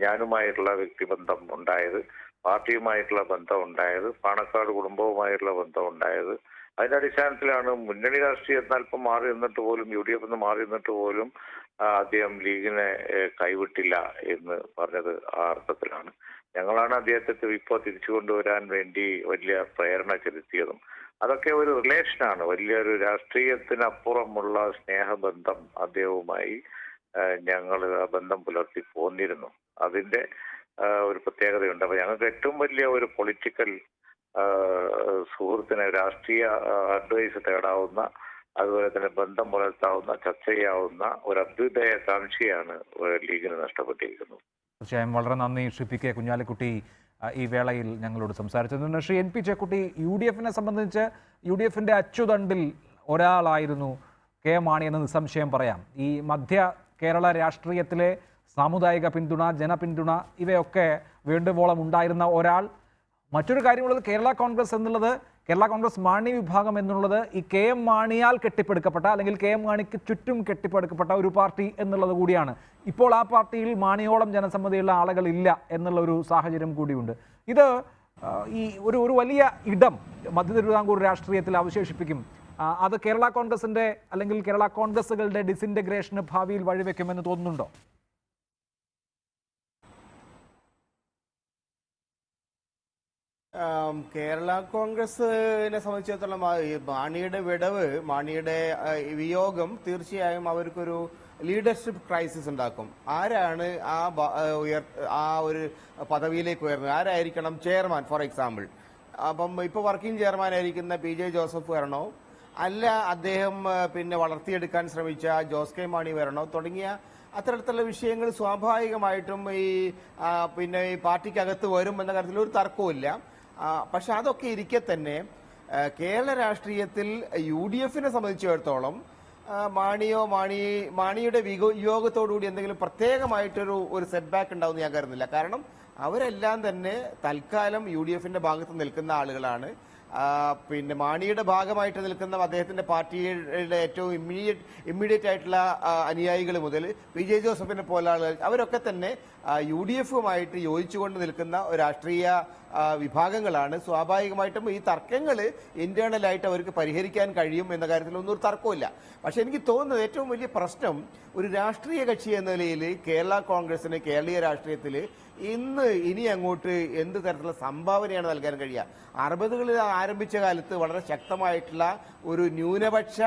ഞാനുമായിട്ടുള്ള വ്യക്തിബന്ധം ഉണ്ടായത്, പാർട്ടിയുമായിട്ടുള്ള ബന്ധം ഉണ്ടായത്, പാണക്കാട് കുടുംബവുമായിട്ടുള്ള ബന്ധം ഉണ്ടായത്. അതിന്റെ അടിസ്ഥാനത്തിലാണ് മുന്നണി രാഷ്ട്രീയത്തിൽ അല്പം മാറി നിന്നിട്ട് പോലും, UDF മാറി നിന്നിട്ട് പോലും അദ്ദേഹം ലീഗിനെ കൈവിട്ടില്ല എന്ന് പറഞ്ഞത് ആ അർത്ഥത്തിലാണ്. ഞങ്ങളാണ് അദ്ദേഹത്തെ ഇപ്പോൾ തിരിച്ചു കൊണ്ടുവരാൻ വേണ്ടി വലിയ പ്രേരണ ചെലുത്തിയതും. അതൊക്കെ ഒരു റിലേഷനാണ്, വലിയൊരു രാഷ്ട്രീയത്തിനപ്പുറമുള്ള സ്നേഹബന്ധം അദ്ദേഹവുമായി ഞങ്ങൾ ആ ബന്ധം പുലർത്തി പോന്നിരുന്നു. അതിന്റെ ഒരു പ്രത്യേകതയുണ്ട്. അപ്പൊ ഞങ്ങൾക്ക് ഏറ്റവും വലിയ ഒരു പൊളിറ്റിക്കൽ സുഹൃത്തിനെ, രാഷ്ട്രീയ അഡ്വൈസ് തേടാവുന്ന, അതുപോലെ തന്നെ ബന്ധം പുലർത്താവുന്ന, ചർച്ച ചെയ്യാവുന്ന ഒരു അഭ്യുദയകാംക്ഷിയാണ് ലീഗിന് നഷ്ടപ്പെട്ടിരിക്കുന്നത്. തീർച്ചയായും വളരെ നന്ദി ശ്രീ പി കെ കുഞ്ഞാലിക്കുട്ടി ഈ വേളയിൽ ഞങ്ങളോട് സംസാരിച്ചതുണ്ട്. Shri N P Chekkutty, UDF സംബന്ധിച്ച് UDF അച്ചുതണ്ടിൽ ഒരാളായിരുന്നു കെ എം മാണി എന്ന് നിസ്സംശയം പറയാം. ഈ മധ്യ കേരള രാഷ്ട്രീയത്തിലെ സാമുദായിക പിന്തുണ, ജനപിന്തുണ ഇവയൊക്കെ വേണ്ടുവോളം ഉണ്ടായിരുന്ന ഒരാൾ. മറ്റൊരു കാര്യമുള്ളത്, കേരള കോൺഗ്രസ് എന്നുള്ളത്, കേരള കോൺഗ്രസ് മാണി വിഭാഗം എന്നുള്ളത് ഈ കെ എം മാണിയാൽ കെട്ടിപ്പടുക്കപ്പെട്ട, അല്ലെങ്കിൽ കെ എം മാണിക്ക് ചുറ്റും കെട്ടിപ്പടുക്കപ്പെട്ട ഒരു പാർട്ടി എന്നുള്ളത് കൂടിയാണ്. ഇപ്പോൾ ആ പാർട്ടിയിൽ മാണിയോളം ജനസമ്മതിയുള്ള ആളുകളില്ല എന്നുള്ള ഒരു സാഹചര്യം കൂടിയുണ്ട്. ഇത് ഈ ഒരു വലിയ ഇടം മധ്യ തിരുവിതാംകൂർ രാഷ്ട്രീയത്തിൽ അവശേഷിപ്പിക്കും. അത് കേരള കോൺഗ്രസിന്റെ അല്ലെങ്കിൽ കേരള കോൺഗ്രസുകളുടെ ഡിസിൻറ്റഗ്രേഷന് ഭാവിയിൽ വഴിവെക്കുമെന്ന് തോന്നുന്നുണ്ടോ? കേരള കോൺഗ്രസിനെ സംബന്ധിച്ചിടത്തോളം മാണിയുടെ വിടവ്, മാണിയുടെ വിയോഗം തീർച്ചയായും അവർക്കൊരു ലീഡർഷിപ്പ് ക്രൈസിസ് ഉണ്ടാക്കും. ആരാണ് ആ ഒരു പദവിയിലേക്ക് ഉയർന്നത്? ആരായിരിക്കണം ചെയർമാൻ? ഫോർ എക്സാമ്പിൾ, അപ്പം ഇപ്പോൾ വർക്കിംഗ് ചെയർമാൻ ആയിരിക്കുന്ന PJ ജോസഫ് വരണോ, അല്ല അദ്ദേഹം പിന്നെ വളർത്തിയെടുക്കാൻ ശ്രമിച്ച ജോസ് കെ മാണി വരണോ, തുടങ്ങിയ അത്തരത്തിലുള്ള വിഷയങ്ങൾ സ്വാഭാവികമായിട്ടും പിന്നെ ഈ പാർട്ടിക്കകത്ത് വരും എന്ന കാര്യത്തിൽ ഒരു തർക്കവുമില്ല. പക്ഷെ അതൊക്കെ ഇരിക്കെ തന്നെ കേരള രാഷ്ട്രീയത്തിൽ UDF സംബന്ധിച്ചിടത്തോളം മാണിയുടെ വിയോഗത്തോടുകൂടി എന്തെങ്കിലും പ്രത്യേകമായിട്ടൊരു സെറ്റ് ബാക്ക് ഉണ്ടാവുമെന്ന് ഞാൻ കരുതുന്നില്ല. കാരണം അവരെല്ലാം തന്നെ തൽക്കാലം UDF ഭാഗത്ത് നിൽക്കുന്ന ആളുകളാണ്. പിന്നെ മാണിയുടെ ഭാഗമായിട്ട് നിൽക്കുന്ന അദ്ദേഹത്തിന്റെ പാർട്ടിയുടെ ഏറ്റവും ഇമ്മീഡിയറ്റ് ആയിട്ടുള്ള അനുയായികൾ മുതൽ പി ജെ ജോസഫിനെ പോലെ ആളുകൾ അവരൊക്കെ തന്നെ UDF-ഉമായിട്ട് യോജിച്ചുകൊണ്ട് നിൽക്കുന്ന ഒരു രാഷ്ട്രീയ വിഭാഗങ്ങളാണ്. സ്വാഭാവികമായിട്ടും ഈ തർക്കങ്ങൾ ഇന്റേണലായിട്ട് അവർക്ക് പരിഹരിക്കാൻ കഴിയും എന്ന കാര്യത്തിലൊന്നും ഒരു തർക്കമില്ല. പക്ഷെ എനിക്ക് തോന്നുന്നത് ഏറ്റവും വലിയ പ്രശ്നം ഒരു രാഷ്ട്രീയ കക്ഷി എന്ന നിലയിൽ കേരള കോൺഗ്രസിന് കേരളീയ രാഷ്ട്രീയത്തിൽ ഇനി അങ്ങോട്ട് എന്ത് തരത്തിലുള്ള സംഭാവനയാണ് നൽകാൻ കഴിയുക. 60കളിൽ ആരംഭിച്ച കാലത്ത് വളരെ ശക്തമായിട്ടുള്ള ഒരു ന്യൂനപക്ഷ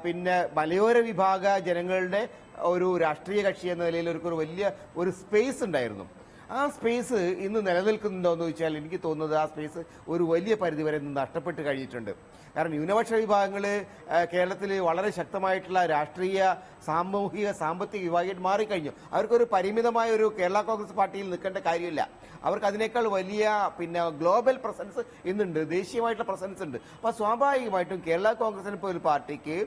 പിന്നെ മലയോര വിഭാഗ ജനങ്ങളുടെ ഒരു രാഷ്ട്രീയ കക്ഷി എന്ന നിലയിൽ ഒരു വലിയ ഒരു സ്പേസ് ഉണ്ടായിരുന്നു. ആ സ്പേസ് ഇന്ന് നിലനിൽക്കുന്നുണ്ടോ എന്ന് ചോദിച്ചാൽ എനിക്ക് തോന്നുന്നത് ആ സ്പേസ് ഒരു വലിയ പരിധിവരെ നഷ്ടപ്പെട്ട് കഴിഞ്ഞിട്ടുണ്ട്. കാരണം ന്യൂനപക്ഷ വിഭാഗങ്ങൾ കേരളത്തിൽ വളരെ ശക്തമായിട്ടുള്ള രാഷ്ട്രീയ സാമൂഹിക സാമ്പത്തിക വിഭാഗമായിട്ട് മാറിക്കഴിഞ്ഞു. അവർക്കൊരു പരിമിതമായ ഒരു കേരള കോൺഗ്രസ് പാർട്ടിയിൽ നിൽക്കേണ്ട കാര്യമില്ല. അവർക്ക് അതിനേക്കാൾ വലിയ പിന്നെ ഗ്ലോബൽ പ്രസൻസ് ഇന്നുണ്ട്, ദേശീയമായിട്ടുള്ള പ്രസൻസ് ഉണ്ട്. അപ്പോൾ സ്വാഭാവികമായിട്ടും കേരള കോൺഗ്രസിനെ പോലെ ഒരു പാർട്ടിക്ക്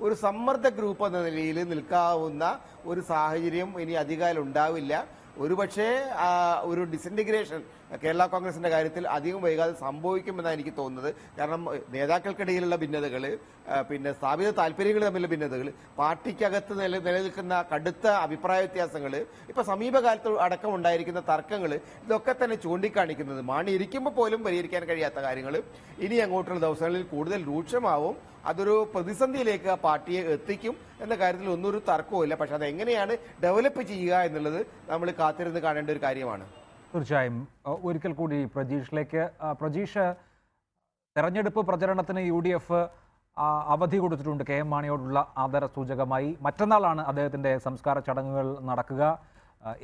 ഒരു സമ്മർദ്ദ ഗ്രൂപ്പ് എന്ന നിലയിൽ നിൽക്കാവുന്ന ഒരു സാഹചര്യം ഇനി അധികകാലം ഉണ്ടാവില്ല. ഒരുപക്ഷെ ഒരു ഡിസിൻറ്റിഗ്രേഷൻ കേരള കോൺഗ്രസിന്റെ കാര്യത്തിൽ അധികം വൈകാതെ സംഭവിക്കുമെന്നാണ് എനിക്ക് തോന്നുന്നത്. കാരണം നേതാക്കൾക്കിടയിലുള്ള ഭിന്നതകൾ, പിന്നെ സ്ഥാപിത താല്പര്യങ്ങൾ തമ്മിലുള്ള ഭിന്നതകൾ, പാർട്ടിക്കകത്ത് നിലനിൽക്കുന്ന കടുത്ത അഭിപ്രായ വ്യത്യാസങ്ങൾ, ഇപ്പൊ സമീപകാലത്ത് അടക്കം ഉണ്ടായിരിക്കുന്ന തർക്കങ്ങൾ, ഇതൊക്കെ തന്നെ ചൂണ്ടിക്കാണിക്കുന്നത് മാണി ഇരിക്കുമ്പോൾ പോലും പരിഹരിക്കാൻ കഴിയാത്ത കാര്യങ്ങൾ ഇനി അങ്ങോട്ടുള്ള ദിവസങ്ങളിൽ കൂടുതൽ രൂക്ഷമാവും. അതൊരു പ്രതിസന്ധിയിലേക്ക് ആ പാർട്ടിയെ എത്തിക്കും എന്ന കാര്യത്തിൽ ഒന്നൊരു തർക്കവുമില്ല. പക്ഷെ അതെങ്ങനെയാണ് ഡെവലപ്പ് ചെയ്യുക എന്നുള്ളത് നമ്മൾ കാത്തിരുന്ന് കാണേണ്ട ഒരു കാര്യമാണ്. തീർച്ചയായും. ഒരിക്കൽ കൂടി പ്രജീഷിലേക്ക്. പ്രജീഷ്, തെരഞ്ഞെടുപ്പ് പ്രചരണത്തിന് UDF അവധി കൊടുത്തിട്ടുണ്ട് KM മാണിയോടുള്ള ആദര സൂചകമായി. മറ്റന്നാളാണ് അദ്ദേഹത്തിൻ്റെ സംസ്കാര ചടങ്ങുകൾ നടക്കുക.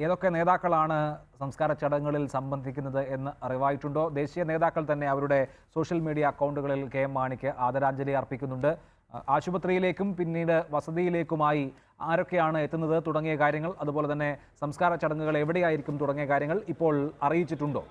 ഏതൊക്കെ നേതാക്കളാണ് സംസ്കാര ചടങ്ങുകളിൽ സംബന്ധിക്കുന്നത് എന്ന് അറിവായിട്ടുണ്ടോ? ദേശീയ നേതാക്കൾ തന്നെ അവരുടെ സോഷ്യൽ മീഡിയ അക്കൗണ്ടുകളിൽ KM മാണിക്ക് ആദരാഞ്ജലി അർപ്പിക്കുന്നുണ്ട്. ആശുപത്രിയിലേക്കും പിന്നീട് വസതിയിലേക്കുമായി ആരൊക്കെയാണ് എത്തുന്നത് തുടങ്ങിയ കാര്യങ്ങൾ, അതുപോലെ തന്നെ സംസ്കാര ചടങ്ങുകൾ എവിടെയായിരിക്കും തുടങ്ങിയ കാര്യങ്ങൾ ഇപ്പോൾ അറിയിച്ചിട്ടുണ്ടോ?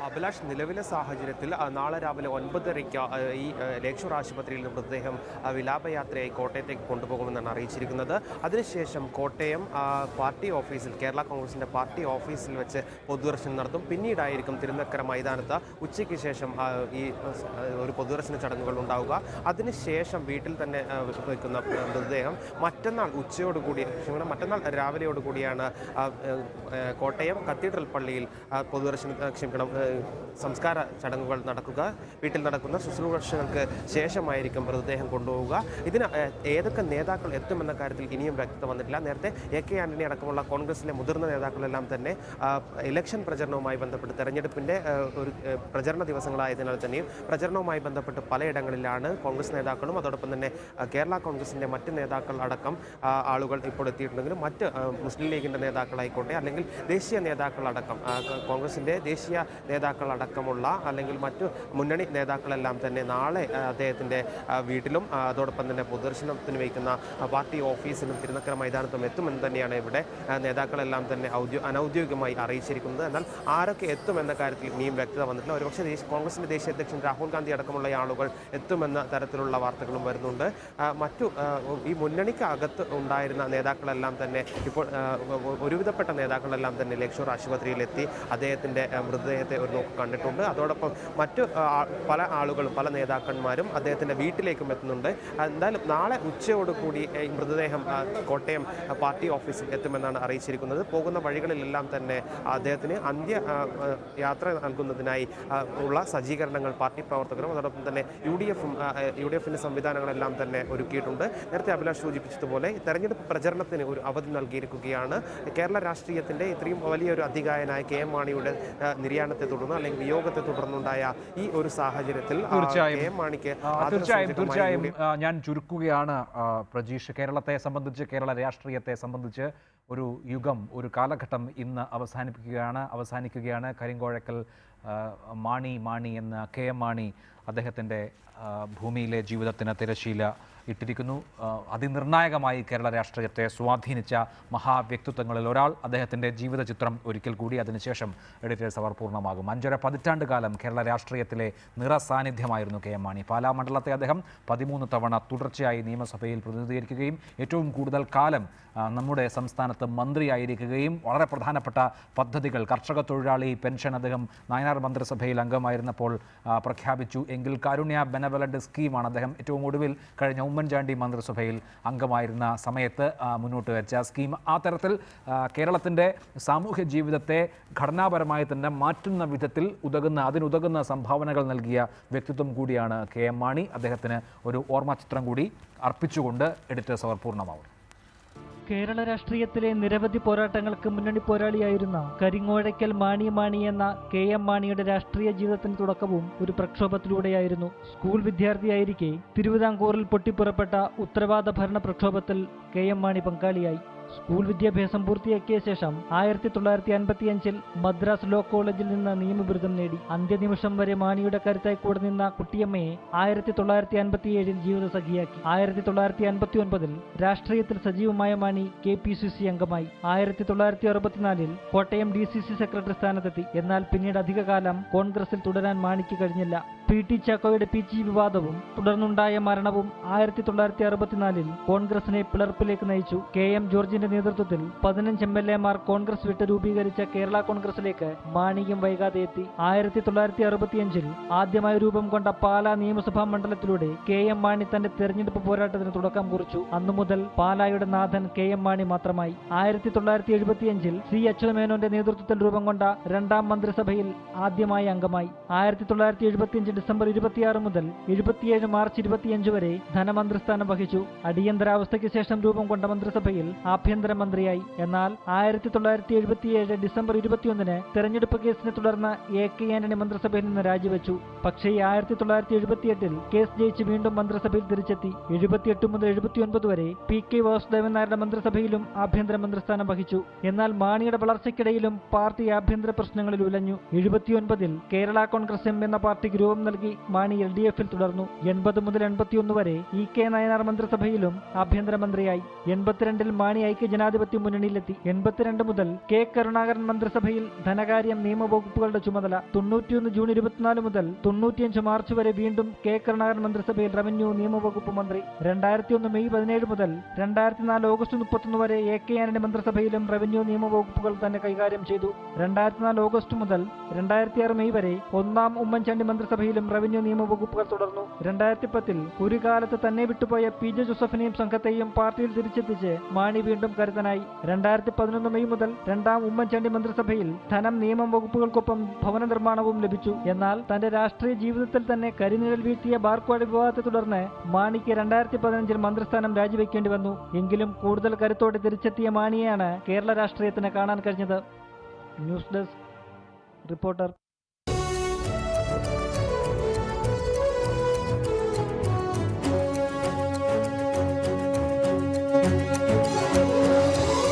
അഭിലാഷ്, നിലവിലെ സാഹചര്യത്തിൽ നാളെ രാവിലെ 9:30 ഈ ലേക്ഷൂർ ആശുപത്രിയിൽ നിന്ന് മൃതദേഹം വിലാപയാത്രയായി കോട്ടയത്തേക്ക് കൊണ്ടുപോകുമെന്നാണ് അറിയിച്ചിരിക്കുന്നത്. അതിനുശേഷം കോട്ടയം പാർട്ടി ഓഫീസിൽ, കേരള കോൺഗ്രസിൻ്റെ പാർട്ടി ഓഫീസിൽ വെച്ച് പൊതുദർശനം നടത്തും. പിന്നീടായിരിക്കും തിരുനക്കര മൈതാനത്ത് ഉച്ചയ്ക്ക് ശേഷം ഈ ഒരു പൊതുദർശന ചടങ്ങുകൾ ഉണ്ടാവുക. അതിനുശേഷം വീട്ടിൽ തന്നെ വയ്ക്കുന്ന മൃതദേഹം മറ്റന്നാൾ മറ്റന്നാൾ രാവിലെയോടുകൂടിയാണ് കോട്ടയം കത്തീഡ്രൽ പള്ളിയിൽ സംസ്കാര ചടങ്ങുകൾ നടക്കുക. വീട്ടിൽ നടക്കുന്ന ശുശ്രൂഷകൾക്ക് ശേഷമായിരിക്കും മൃതദേഹം കൊണ്ടുപോവുക. ഇതിന് ഏതൊക്കെ നേതാക്കൾ എത്തുമെന്ന കാര്യത്തിൽ ഇനിയും വ്യക്തത വന്നിട്ടില്ല. നേരത്തെ AK ആന്റണി അടക്കമുള്ള കോൺഗ്രസിലെ മുതിർന്ന നേതാക്കളെല്ലാം തന്നെ ഇലക്ഷൻ പ്രചരണവുമായി ബന്ധപ്പെട്ട്, തെരഞ്ഞെടുപ്പിൻ്റെ ഒരു പ്രചരണ ദിവസങ്ങളായതിനാൽ തന്നെയും പ്രചരണവുമായി ബന്ധപ്പെട്ട് പലയിടങ്ങളിലാണ് കോൺഗ്രസ് നേതാക്കളും അതോടൊപ്പം തന്നെ കേരള കോൺഗ്രസിൻ്റെ മറ്റ് നേതാക്കൾ അടക്കം ആളുകൾ ഇപ്പോൾ എത്തിയിട്ടുണ്ടെങ്കിലും മറ്റ് മുസ്ലിം ലീഗിൻ്റെ നേതാക്കളായിക്കോട്ടെ അല്ലെങ്കിൽ ദേശീയ നേതാക്കളടക്കം കോൺഗ്രസിൻ്റെ ദേശീയ നേതാക്കളടക്കമുള്ള അല്ലെങ്കിൽ മറ്റു മുന്നണി നേതാക്കളെല്ലാം തന്നെ നാളെ അദ്ദേഹത്തിൻ്റെ വീട്ടിലും അതോടൊപ്പം തന്നെ പൊതുദർശനത്തിന് വയ്ക്കുന്ന പാർട്ടി ഓഫീസിലും തിരുനക്കര മൈതാനത്തും എത്തുമെന്ന് തന്നെയാണ് ഇവിടെ നേതാക്കളെല്ലാം തന്നെ അനൗദ്യോഗികമായി അറിയിച്ചിരിക്കുന്നത്. എന്നാൽ ആരൊക്കെ എത്തുമെന്ന കാര്യത്തിൽ ഇനിയും വ്യക്തത വന്നിട്ടില്ല. ഒരുപക്ഷെ കോൺഗ്രസിൻ്റെ ദേശീയ അധ്യക്ഷൻ രാഹുൽ ഗാന്ധി അടക്കമുള്ള ആളുകൾ എത്തുമെന്ന തരത്തിലുള്ള വാർത്തകളും വരുന്നുണ്ട്. മറ്റു ഈ മുന്നണിക്ക് അകത്ത് ഉണ്ടായിരുന്ന നേതാക്കളെല്ലാം തന്നെ ഇപ്പോൾ ഒരുവിധപ്പെട്ട നേതാക്കളെല്ലാം തന്നെ ലേക്ഷൂർ ആശുപത്രിയിലെത്തി അദ്ദേഹത്തിൻ്റെ മൃതദേഹത്തെ ഒരു നോക്ക് കണ്ടിട്ടുണ്ട്. അതോടൊപ്പം മറ്റു പല ആളുകളും, പല നേതാക്കന്മാരും അദ്ദേഹത്തിൻ്റെ വീട്ടിലേക്കും എത്തുന്നുണ്ട്. എന്തായാലും നാളെ ഉച്ചയോടുകൂടി ഈ മൃതദേഹം കോട്ടയം പാർട്ടി ഓഫീസിൽ എത്തുമെന്നാണ് അറിയിച്ചിരിക്കുന്നത്. പോകുന്ന വഴികളിലെല്ലാം തന്നെ അദ്ദേഹത്തിന് അന്ത്യ യാത്ര നൽകുന്നതിനായി ഉള്ള സജ്ജീകരണങ്ങൾ പാർട്ടി പ്രവർത്തകരും അതോടൊപ്പം തന്നെ UDF-ന്റെ സംവിധാനങ്ങളെല്ലാം തന്നെ ഒരുക്കിയിട്ടുണ്ട്. നേരത്തെ അഭിലാഷ് സൂചിപ്പിച്ചതുപോലെ തെരഞ്ഞെടുപ്പ് പ്രചരണത്തിന് ഒരു അവധി നൽകിയിരിക്കുകയാണ്. കേരള രാഷ്ട്രീയത്തിൻ്റെ ഇത്രയും വലിയൊരു അധികായനായ KM മാണിയുടെ നിര്യാണത്തെ തുടർന്ന് അല്ലെങ്കിൽ വിയോഗത്തെ തുടർന്നുണ്ടായ ഈ ഒരു സാഹചര്യത്തിൽ KM മാണിക്ക് തീർച്ചയായും ഞാൻ ചുരുക്കുകയാണ് പ്രജീഷ്. കേരളത്തെ സംബന്ധിച്ച്, കേരള രാഷ്ട്രീയത്തെ സംബന്ധിച്ച് ഒരു യുഗം, ഒരു കാലഘട്ടം ഇന്ന് അവസാനിക്കുകയാണ്. കരിങ്കോഴക്കൽ മാണി എന്ന KM മാണി അദ്ദേഹത്തിൻ്റെ ഭൂമിയിലെ ജീവിതത്തിന് തിരശീല ഇട്ടിരിക്കുന്നു. അതിനിർണായകമായി കേരള രാഷ്ട്രീയത്തെ സ്വാധീനിച്ച മഹാവ്യക്തിത്വങ്ങളിൽ ഒരാൾ. അദ്ദേഹത്തിൻ്റെ ജീവിത ചിത്രം ഒരിക്കൽ കൂടി, അതിനുശേഷം എഡിറ്റേഴ്സ് അവർ പൂർണ്ണമാകും. 5.5 പതിറ്റാണ്ട് കാലം കേരള രാഷ്ട്രീയത്തിലെ നിറസാന്നിധ്യമായിരുന്നു KM മാണി. പാലാ മണ്ഡലത്തെ അദ്ദേഹം 13 തവണ തുടർച്ചയായി നിയമസഭയിൽ പ്രതിനിധീകരിക്കുകയും ഏറ്റവും കൂടുതൽ കാലം നമ്മുടെ സംസ്ഥാനത്ത് മന്ത്രിയായിരിക്കുകയും വളരെ പ്രധാനപ്പെട്ട പദ്ധതികൾ, കർഷക തൊഴിലാളി പെൻഷൻ അദ്ദേഹം നായനാർ മന്ത്രിസഭയിൽ അംഗമായിരുന്നപ്പോൾ പ്രഖ്യാപിച്ചു എങ്കിൽ കാരുണ്യ ബെനവലന്റ് സ്കീമാണ് അദ്ദേഹം ഏറ്റവും ഒടുവിൽ കഴിഞ്ഞ ഉമ്മൻചാണ്ടി മന്ത്രിസഭയിൽ അംഗമായിരുന്ന സമയത്ത് മുന്നോട്ട് വെച്ച സ്കീം. ആ തരത്തിൽ കേരളത്തിൻ്റെ സാമൂഹ്യ ജീവിതത്തെ ഘടനാപരമായി തന്നെ മാറ്റുന്ന വിധത്തിൽ അതിനുതകുന്ന സംഭാവനകൾ നൽകിയ വ്യക്തിത്വം കൂടിയാണ് KM മാണി. അദ്ദേഹത്തിന് ഒരു ഓർമ്മചിത്രം കൂടി അർപ്പിച്ചുകൊണ്ട് എഡിറ്റേഴ്സ് അവർ പൂർണ്ണമാവും. കേരള രാഷ്ട്രീയത്തിലെ നിരവധി പോരാട്ടങ്ങൾക്ക് മുന്നണി പോരാളിയായിരുന്ന കരിങ്ങോഴയ്ക്കൽ മാണി എന്ന KM മാണിയുടെ രാഷ്ട്രീയ ജീവിതത്തിന് തുടക്കവും ഒരു പ്രക്ഷോഭത്തിലൂടെയായിരുന്നു. സ്കൂൾ വിദ്യാർത്ഥിയായിരിക്കെ തിരുവിതാംകൂറിൽ പൊട്ടിപ്പുറപ്പെട്ട ഉത്തരവാദ ഭരണ പ്രക്ഷോഭത്തിൽ KM മാണി പങ്കാളിയായി. സ്കൂൾ വിദ്യാഭ്യാസം പൂർത്തിയാക്കിയ ശേഷം 1955 മദ്രാസ് ലോ കോളേജിൽ നിന്ന് നിയമബിരുദം നേടി. അന്ത്യനിമിഷം വരെ മാണിയുടെ കരുത്തായി കൂടെ നിന്ന കുട്ടിയമ്മയെ 1957 ജീവിത സഖിയാക്കി. 1959 രാഷ്ട്രീയത്തിൽ സജീവമായ മാണി KPCC അംഗമായി. 1964 കോട്ടയം DCC സെക്രട്ടറി സ്ഥാനത്തെത്തി. എന്നാൽ പിന്നീട് അധികകാലം കോൺഗ്രസിൽ തുടരാൻ മാണിക്ക് കഴിഞ്ഞില്ല. PT ചാക്കോയുടെ PG വിവാദവും തുടർന്നുണ്ടായ മരണവും 1964 കോൺഗ്രസിനെ പിളർപ്പിലേക്ക് നയിച്ചു. KM ജോർജിന്റെ നേതൃത്വത്തിൽ 15 MLA-മാർ കോൺഗ്രസ് വിട്ട് രൂപീകരിച്ച കേരള കോൺഗ്രസിലേക്ക് മാണിയും വൈകാതെ എത്തി. 1965 ആദ്യമായി രൂപം കൊണ്ട പാലാ നിയമസഭാ മണ്ഡലത്തിലൂടെ KM മാണി തന്റെ തെരഞ്ഞെടുപ്പ് പോരാട്ടത്തിന് തുടക്കം കുറിച്ചു. അന്നു മുതൽ പാലായുടെ നാഥൻ KM മാണി മാത്രമായി. 1975 C. അച്യുതമേനോന്റെ നേതൃത്വത്തിൽ രൂപം കൊണ്ട 2ാം മന്ത്രിസഭയിൽ ആദ്യമായി അംഗമായി. 1975 ഡിസംബർ 26 മുതൽ 77 മാർച്ച് 25 വരെ ധനമന്ത്രിസ്ഥാനം വഹിച്ചു. അടിയന്തരാവസ്ഥയ്ക്ക് ശേഷം രൂപം കൊണ്ട മന്ത്രിസഭയിൽ ആഭ്യന്തരമന്ത്രിയായി. എന്നാൽ 1977 ഡിസംബർ 21 തെരഞ്ഞെടുപ്പ് കേസിനെ തുടർന്ന് AK ആന്റണി മന്ത്രിസഭയിൽ നിന്ന് രാജിവെച്ചു. പക്ഷേ 1978 കേസ് ജയിച്ച് വീണ്ടും മന്ത്രിസഭയിൽ തിരിച്ചെത്തി. 78 മുതൽ 79 വരെ PK വാസുദേവൻ നായരുടെ മന്ത്രിസഭയിലും ആഭ്യന്തര മന്ത്രിസ്ഥാനം വഹിച്ചു. എന്നാൽ മാണിയുടെ വളർച്ചയ്ക്കിടയിലും പാർട്ടി ആഭ്യന്തര പ്രശ്നങ്ങളിൽ ഉലഞ്ഞു. 79 കേരള കോൺഗ്രസ് എം എന്ന പാർട്ടിക്ക് രൂപം നൽകി മാണി LDF-ൽ തുടർന്നു. 80 മുതൽ 81 വരെ EK നായനാർ മന്ത്രിസഭയിലും ആഭ്യന്തരമന്ത്രിയായി. 82 മാണി ഐക്യ ജനാധിപത്യ മുന്നണിയിലെത്തി. 82 മുതൽ K. കരുണാകരൻ മന്ത്രിസഭയിൽ ധനകാര്യം നിയമവകുപ്പുകളുടെ ചുമതല. 91 ജൂൺ 24 മുതൽ 95 മാർച്ച് വരെ വീണ്ടും K. കരുണാകരൻ മന്ത്രിസഭയിൽ റവന്യൂ നിയമവകുപ്പ് മന്ത്രി. 2001 മെയ് 17 മുതൽ 2004 ഓഗസ്റ്റ് 31 വരെ AK ആന്റണി മന്ത്രിസഭയിലും റവന്യൂ നിയമവകുപ്പുകൾ തന്നെ കൈകാര്യം ചെയ്തു. 2004 ഓഗസ്റ്റ് മുതൽ 2006 മെയ് വരെ 1ാം ഉമ്മൻചാണ്ടി മന്ത്രിസഭയിലും റവന്യൂ നിയമവകുപ്പുകൾ തുടർന്നു. 2010 ഒരു കാലത്ത് തന്നെ വിട്ടുപോയ PJ ജോസഫിനെയും സംഘത്തെയും പാർട്ടിയിൽ തിരിച്ചെത്തിച്ച് മാണി വീണ്ടും കരുത്തനായി. 2011 മെയ് മുതൽ 2ാം ഉമ്മൻചാണ്ടി മന്ത്രിസഭയിൽ ധനം നിയമം വകുപ്പുകൾക്കൊപ്പം ഭവന നിർമ്മാണവും ലഭിച്ചു. എന്നാൽ തന്റെ രാഷ്ട്രീയ ജീവിതത്തിൽ തന്നെ കരിനിഴൽ വീഴ്ത്തിയ ബാർക്കോഴ വിവാദത്തെ തുടർന്ന് മാണിക്ക് 2015 മന്ത്രിസ്ഥാനം രാജിവെക്കേണ്ടി വന്നു. എങ്കിലും കൂടുതൽ കരുത്തോടെ തിരിച്ചെത്തിയ മാണിയെയാണ് കേരള രാഷ്ട്രീയത്തിന് കാണാൻ കഴിഞ്ഞത്. News desk reporter.